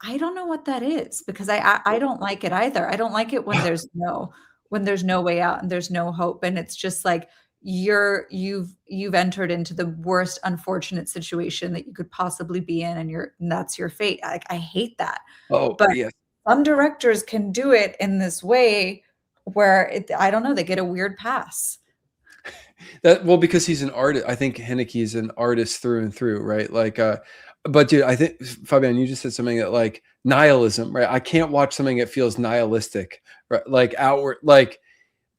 I don't know what that is, because I don't like it either. I don't like it when there's no way out and there's no hope. And it's just like, you've entered into the worst unfortunate situation that you could possibly be in, and that's your fate. Like, I hate that. Oh, But yes. some directors can do it in this way where I don't know, they get a weird pass. Because he's an artist. I think Haneke is an artist through and through, right? Like, but dude, I think Fabian, you just said something that like nihilism, right? I can't watch something that feels nihilistic, right? Like outward, like.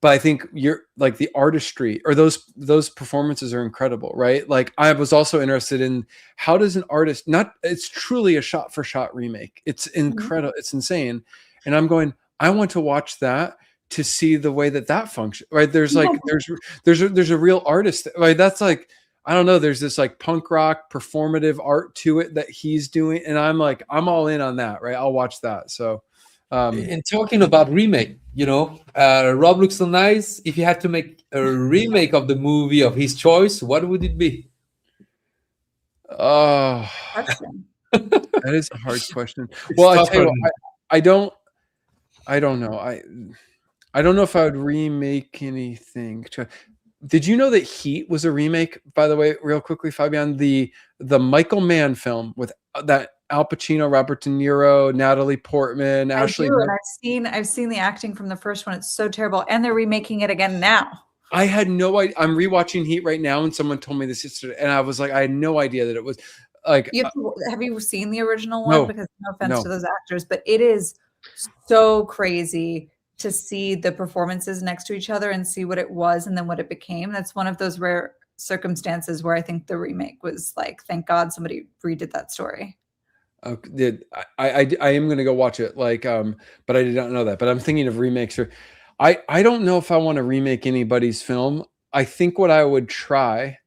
But I think you're like the artistry or those performances are incredible, right? Like I was also interested in how does an artist it's truly a shot for shot remake. It's incredible. It's insane. And I'm going, I want to watch that to see the way that functions, right? There's like, there's a real artist, right? That's like, I don't know. There's this like punk rock performative art to it that he's doing. And I'm like, I'm all in on that, right? I'll watch that. So, and talking about remake, Rob looks so nice. If you had to make a remake of the movie of his choice, what would it be? Oh, that is a hard question. Well, I tell you what, I don't know. I don't know if I would remake anything. Did you know that Heat was a remake, by the way, real quickly, Fabian? The Michael Mann film with that Al Pacino, Robert De Niro, Natalie Portman, Ashley. And I've seen the acting from the first one. It's so terrible, and they're remaking it again now. I had no idea. I'm rewatching Heat right now, and someone told me this yesterday, and I was like, I had no idea that it was like. Have you seen the original one? No, because no offense to those actors, but it is so crazy to see the performances next to each other and see what it was and then what it became. That's one of those rare circumstances where I think the remake was like, thank God somebody redid that story. I am going to go watch it, like, but I did not know that. But I'm thinking of remakes. I don't know if I want to remake anybody's film. I think what I would try.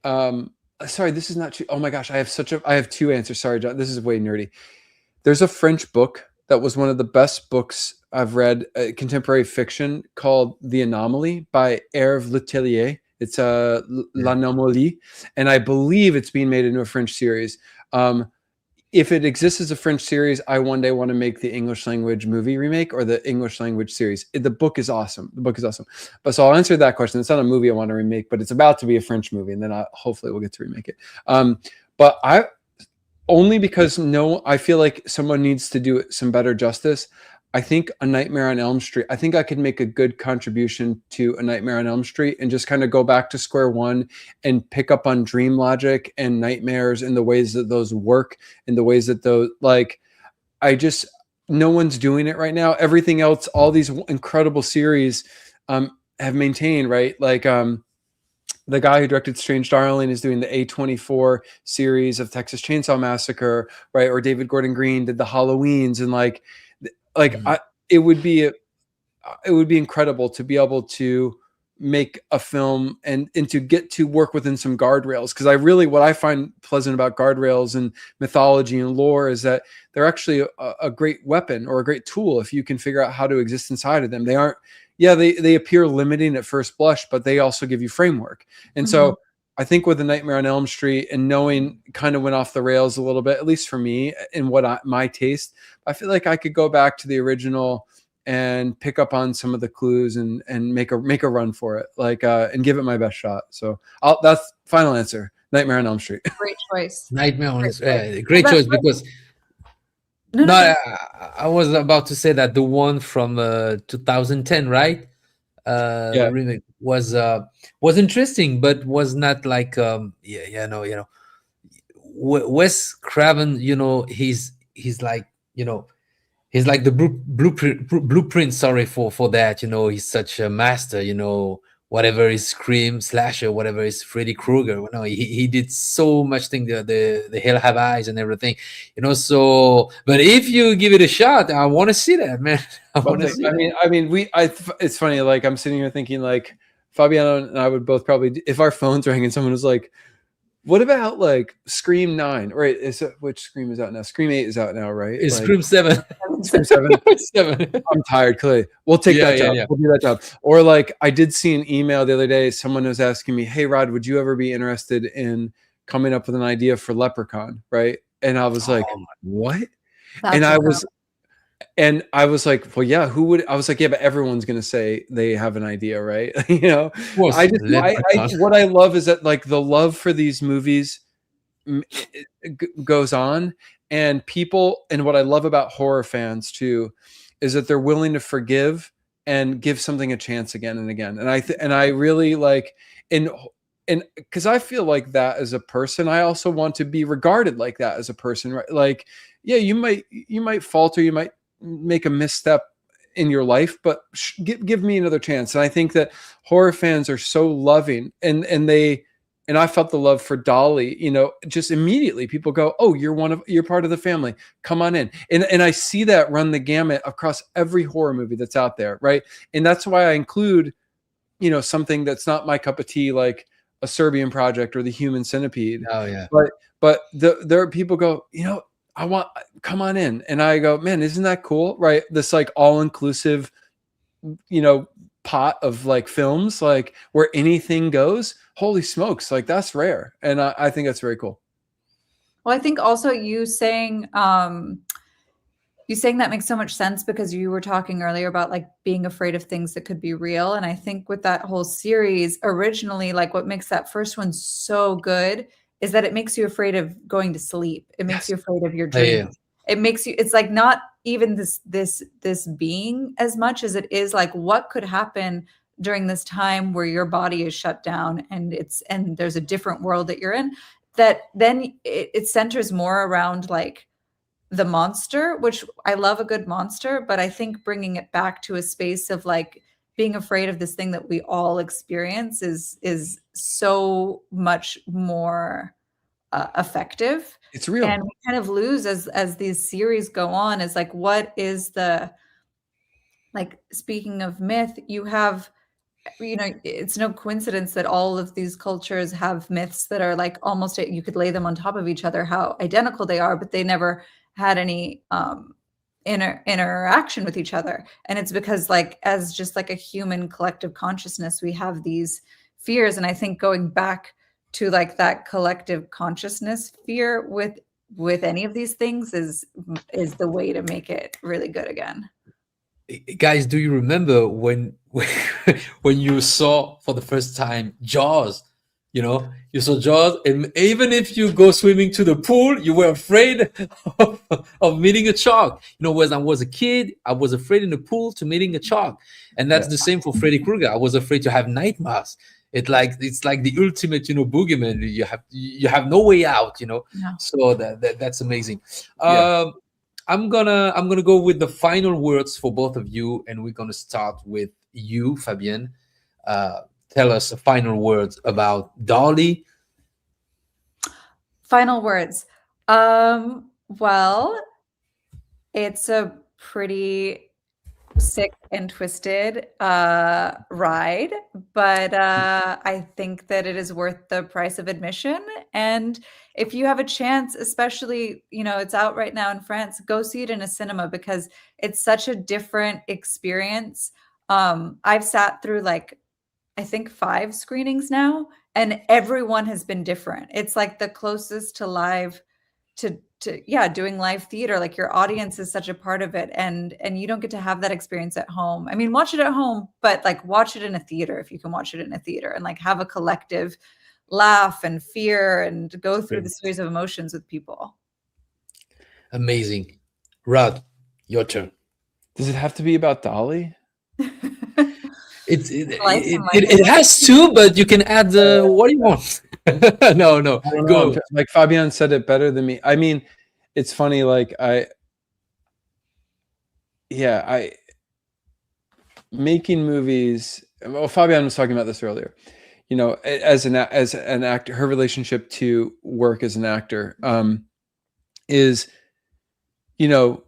Sorry, this is not true. Oh my gosh, I have two answers. Sorry, John, this is way nerdy. There's a French book that was one of the best books I've read, contemporary fiction, called The Anomaly by Hervé Letellier. It's L'Anomalie, and I believe it's being made into a French series. If it exists as a French series, I one day want to make the English language movie remake or the English language series. The book is awesome. But so I'll answer that question. It's not a movie I want to remake, but it's about to be a French movie, and then hopefully we'll get to remake it. But only because I feel like someone needs to do some better justice. I think A Nightmare on Elm Street, I think I could make a good contribution to A Nightmare on Elm Street and just kind of go back to square one and pick up on dream logic and nightmares and the ways that those work and the ways that those, like, no one's doing it right now. Everything else, all these incredible series have maintained, right? Like, the guy who directed Strange Darling is doing the A24 series of Texas Chainsaw Massacre, right? Or David Gordon Green did the Halloweens, and it would be incredible to be able to make a film and to get to work within some guardrails. Because what I find pleasant about guardrails and mythology and lore is that they're actually a great weapon or a great tool if you can figure out how to exist inside of them. They aren't. Yeah, they appear limiting at first blush, but they also give you framework. And so I think with A Nightmare on Elm Street and knowing kind of went off the rails a little bit, at least for me and my taste, I feel like I could go back to the original and pick up on some of the clues and make a run for it, like, and give it my best shot. So that's final answer. Nightmare on Elm Street. Great choice. Nightmare on great choice because. I was about to say that the one from 2010, right? Remake was interesting, but was not like Wes Craven. He's like he's like the blueprint. Sorry for that. He's such a master. Whatever is Scream, Slasher, whatever is Freddy Krueger, he did so much thing, the Hell Have Eyes and everything, so, but if you give it a shot, I want to see that, man. It's funny, like, I'm sitting here thinking, like, Fabiano and I would both probably, if our phones rang and someone was like, what about like Scream 9? Right? Which Scream is out now? Scream 8 is out now, right? It's like, Scream 7. Scream 7. 7. I'm tired, clearly. We'll take that job. Yeah. We'll do that job. Or like, I did see an email the other day. Someone was asking me, hey, Rod, would you ever be interested in coming up with an idea for Leprechaun? Right? And I was like, what? And I was, And I was like, well, yeah, who would? I was like, yeah, but everyone's gonna say they have an idea, right? You know, Was I just, what I love is that like the love for these movies goes on, and people, and what I love about horror fans too, is that they're willing to forgive and give something a chance again and again. And I really like, and because I feel like that as a person, I also want to be regarded like that as a person, right? Like, yeah, you might falter, you might make a misstep in your life, but give me another chance. And I think that horror fans are so loving, and I felt the love for Dolly, you know, just immediately people go, oh, you're part of the family. Come on in. And I see that run the gamut across every horror movie that's out there. Right. And that's why I include, you know, something that's not my cup of tea, like a Serbian Project or the Human Centipede. Oh yeah. But there are people go, you know, come on in. And I go, man, isn't that cool? Right. This like all inclusive, you know, pot of like films, like where anything goes. Holy smokes. Like that's rare. And I think that's very cool. Well, I think also you saying that makes so much sense, because you were talking earlier about like being afraid of things that could be real. And I think with that whole series originally, like what makes that first one so good is that it makes you afraid of going to sleep. It makes you afraid of your dreams. Yeah. It makes you, it's like not even this being as much as it is like what could happen during this time where your body is shut down and there's a different world that you're in, that then it centers more around like the monster, which I love a good monster, but I think bringing it back to a space of like being afraid of this thing that we all experience is so much more effective. It's real. And we kind of lose as these series go on, is like, what is the, like, speaking of myth, you have, you know, it's no coincidence that all of these cultures have myths that are like almost, you could lay them on top of each other, how identical they are, but they never had any interaction with each other. And it's because like, as just like a human collective consciousness, we have these fears. And I think going back to like that collective consciousness fear with any of these things is the way to make it really good again. Guys, do you remember when you saw for the first time Jaws? You know, you saw Jaws, and even if you go swimming to the pool, you were afraid of meeting a shark. You know, when I was a kid, I was afraid in the pool to meeting a shark, and that's the same for Freddy Krueger. I was afraid to have nightmares. It's like the ultimate, you know, boogeyman. You have no way out. You know, so that's amazing. I'm gonna go with the final words for both of you, and we're gonna start with you, Fabienne. Tell us a final words about Dolly. Final words. Well, it's a pretty sick and twisted ride, but I think that it is worth the price of admission. And if you have a chance, especially, you know, it's out right now in France, go see it in a cinema, because it's such a different experience. I've sat through like, I think 5 screenings now, and everyone has been different. It's like the closest to live to doing live theater. Like your audience is such a part of it, and you don't get to have that experience at home. I mean, watch it at home, but like watch it in a theater if you can watch it in a theater, and like have a collective laugh and fear and go through the series of emotions with people. Amazing. Rod, your turn. Does it have to be about Dolly? It has to, but you can add what you want. No, go. Like Fabienne said it better than me. I mean, it's funny. Like making movies. Well, Fabienne was talking about this earlier. You know, as an actor, her relationship to work as an actor is, you know,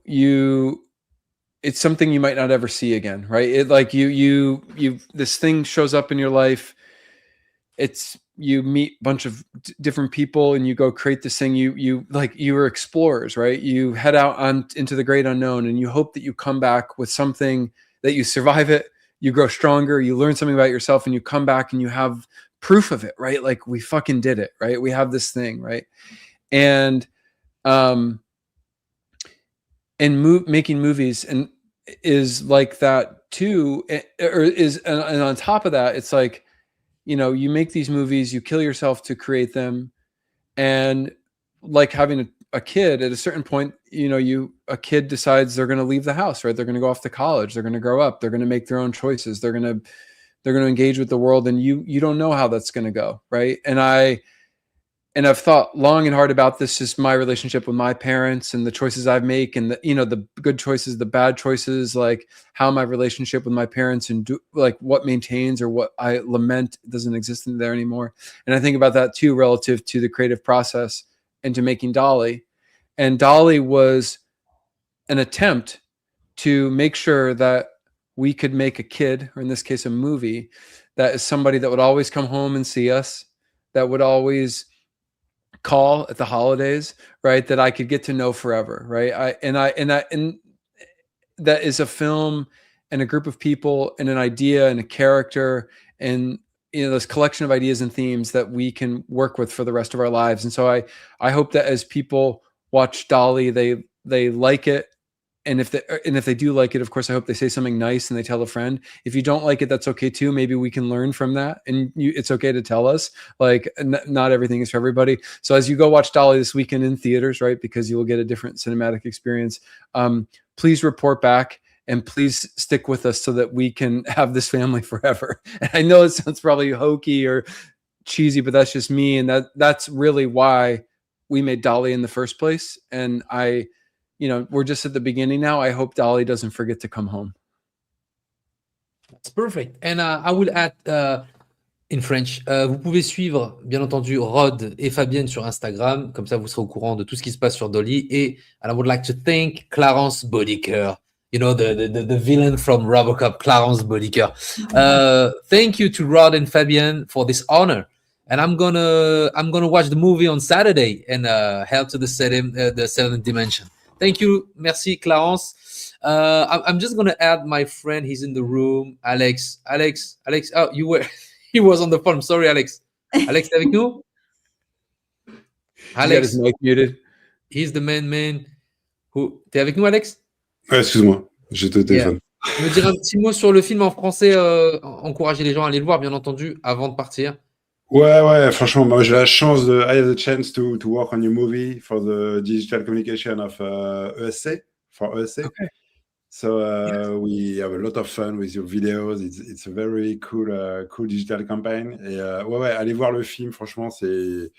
it's something you might not ever see again, right? It like you this thing shows up in your life. You meet a bunch of different people and you go create this thing. You are explorers, right? You head out into the great unknown, and you hope that you come back with something, that you survive it, you grow stronger, you learn something about yourself, and you come back and you have proof of it, right? Like, we fucking did it, right? We have this thing, right? And and making movies and is like that too, and on top of that, it's like, you know, you make these movies, you kill yourself to create them, and like having a kid at a certain point, you know, a kid decides they're going to leave the house, right? They're going to go off to college, they're going to grow up, they're going to make their own choices, they're going to engage with the world, and you don't know how that's going to go, right? And I've thought long and hard about this, just my relationship with my parents and the choices I make, and the, you know, the good choices, the bad choices, like how my relationship with my parents and like what maintains or what I lament doesn't exist in there anymore. And I think about that too, relative to the creative process and to making Dolly. And Dolly was an attempt to make sure that we could make a kid, or in this case, a movie, that is somebody that would always come home and see us, that would always call at the holidays, right? That I could get to know forever, right? And that is a film and a group of people and an idea and a character and, you know, this collection of ideas and themes that we can work with for the rest of our lives. And so I hope that as people watch Dolly, they like it. And if they do like it, of course, I hope they say something nice and they tell a friend. If you don't like it, that's okay too. Maybe we can learn from that, and it's okay to tell us. Like, not everything is for everybody. So as you go watch Dolly this weekend in theaters, right, because you will get a different cinematic experience, please report back and please stick with us so that we can have this family forever. And I know it sounds probably hokey or cheesy, but that's just me, and that's really why we made Dolly in the first place. And you know, we're just at the beginning now. I hope Dolly doesn't forget to come home. That's perfect. And I will add in French. Vous pouvez suivre, bien entendu, Rod et Fabienne sur Instagram. Comme ça, vous serez au courant de tout ce qui se passe sur Dolly. And I would like to thank Clarence Bodiker. You know, the villain from Robocop, Clarence Bodiker. Thank you to Rod and Fabienne for this honor. And I'm gonna watch the movie on Saturday and help to the seventh dimension. Thank you. Merci, Clarence. I'm just going to add my friend. He's in the room. Alex. Oh, he was on the phone. Sorry, Alex. Alex, t'es avec nous? Alex. Got his mic muted. He's the man. T'es avec nous, Alex? Ouais, excuse-moi. J'étais au téléphone. Me dire un petit mot sur le film en français. Encourager les gens à aller le voir, bien entendu, avant de partir. Ouais, franchement, moi j'ai la chance I have the chance to work on your movie for the digital communication of ESC, for ESC. Okay. So we have a lot of fun with your videos. It's a very cool digital campaign. Et ouais, allez voir le film, franchement, c'est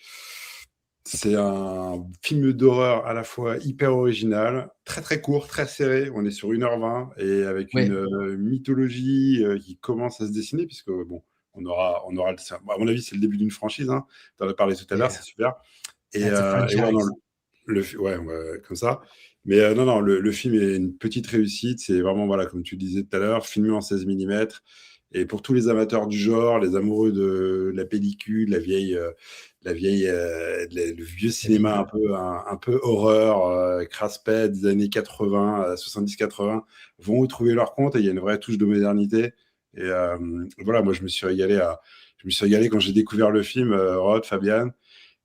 un film d'horreur à la fois hyper original, très très court, très serré. On est sur 1h20 et avec une mythologie qui commence à se dessiner, puisque bon, on aura à mon avis, c'est le début d'une franchise. Hein. Tu en as parlé tout à l'heure, c'est super. Et ouais, comme ça. Mais non, le film est une petite réussite. C'est vraiment, voilà, comme tu disais tout à l'heure, filmé en 16 mm. Et pour tous les amateurs du genre, les amoureux de la pellicule, le vieux cinéma un peu horreur, crasse-pète des années 80, 70-80, vont y trouver leur compte. Et il y a une vraie touche de modernité. Et voilà, moi je me suis régalé quand j'ai découvert le film. Rod, Fabienne,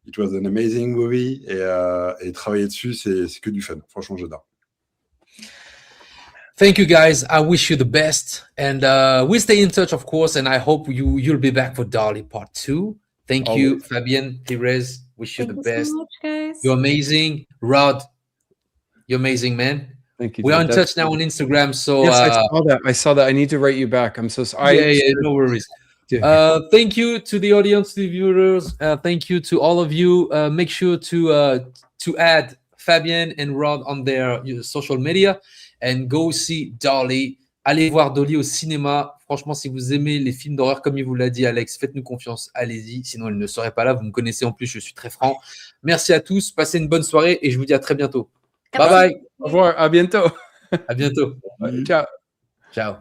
it was an amazing movie, et travailler dessus, c'est que du fun. Franchement, j'adore. Thank you, guys. I wish you the best, and we stay in touch, of course. And I hope you'll be back for Dolly Part 2. Thank you, Fabienne Therese. Wish you the best. So much, guys. You're amazing, Rod. You're amazing, man. Thank you. We're in touch now on Instagram. So yes, I saw that. I need to write you back. I'm so sorry. Yeah, no worries. Thank you to the audience, to the viewers. Thank you to all of you. Make sure to add Fabienne and Rod on their social media and go see Dolly. Allez voir Dolly au cinéma. Franchement, si vous aimez les films d'horreur, comme il vous l'a dit Alex, faites-nous confiance. Allez-y. Sinon, elle ne serait pas là. Vous me connaissez en plus. Je suis très franc. Merci à tous. Passez une bonne soirée et je vous dis à très bientôt. Bye bye. Au revoir. À bientôt. À bientôt. Ciao. Ciao.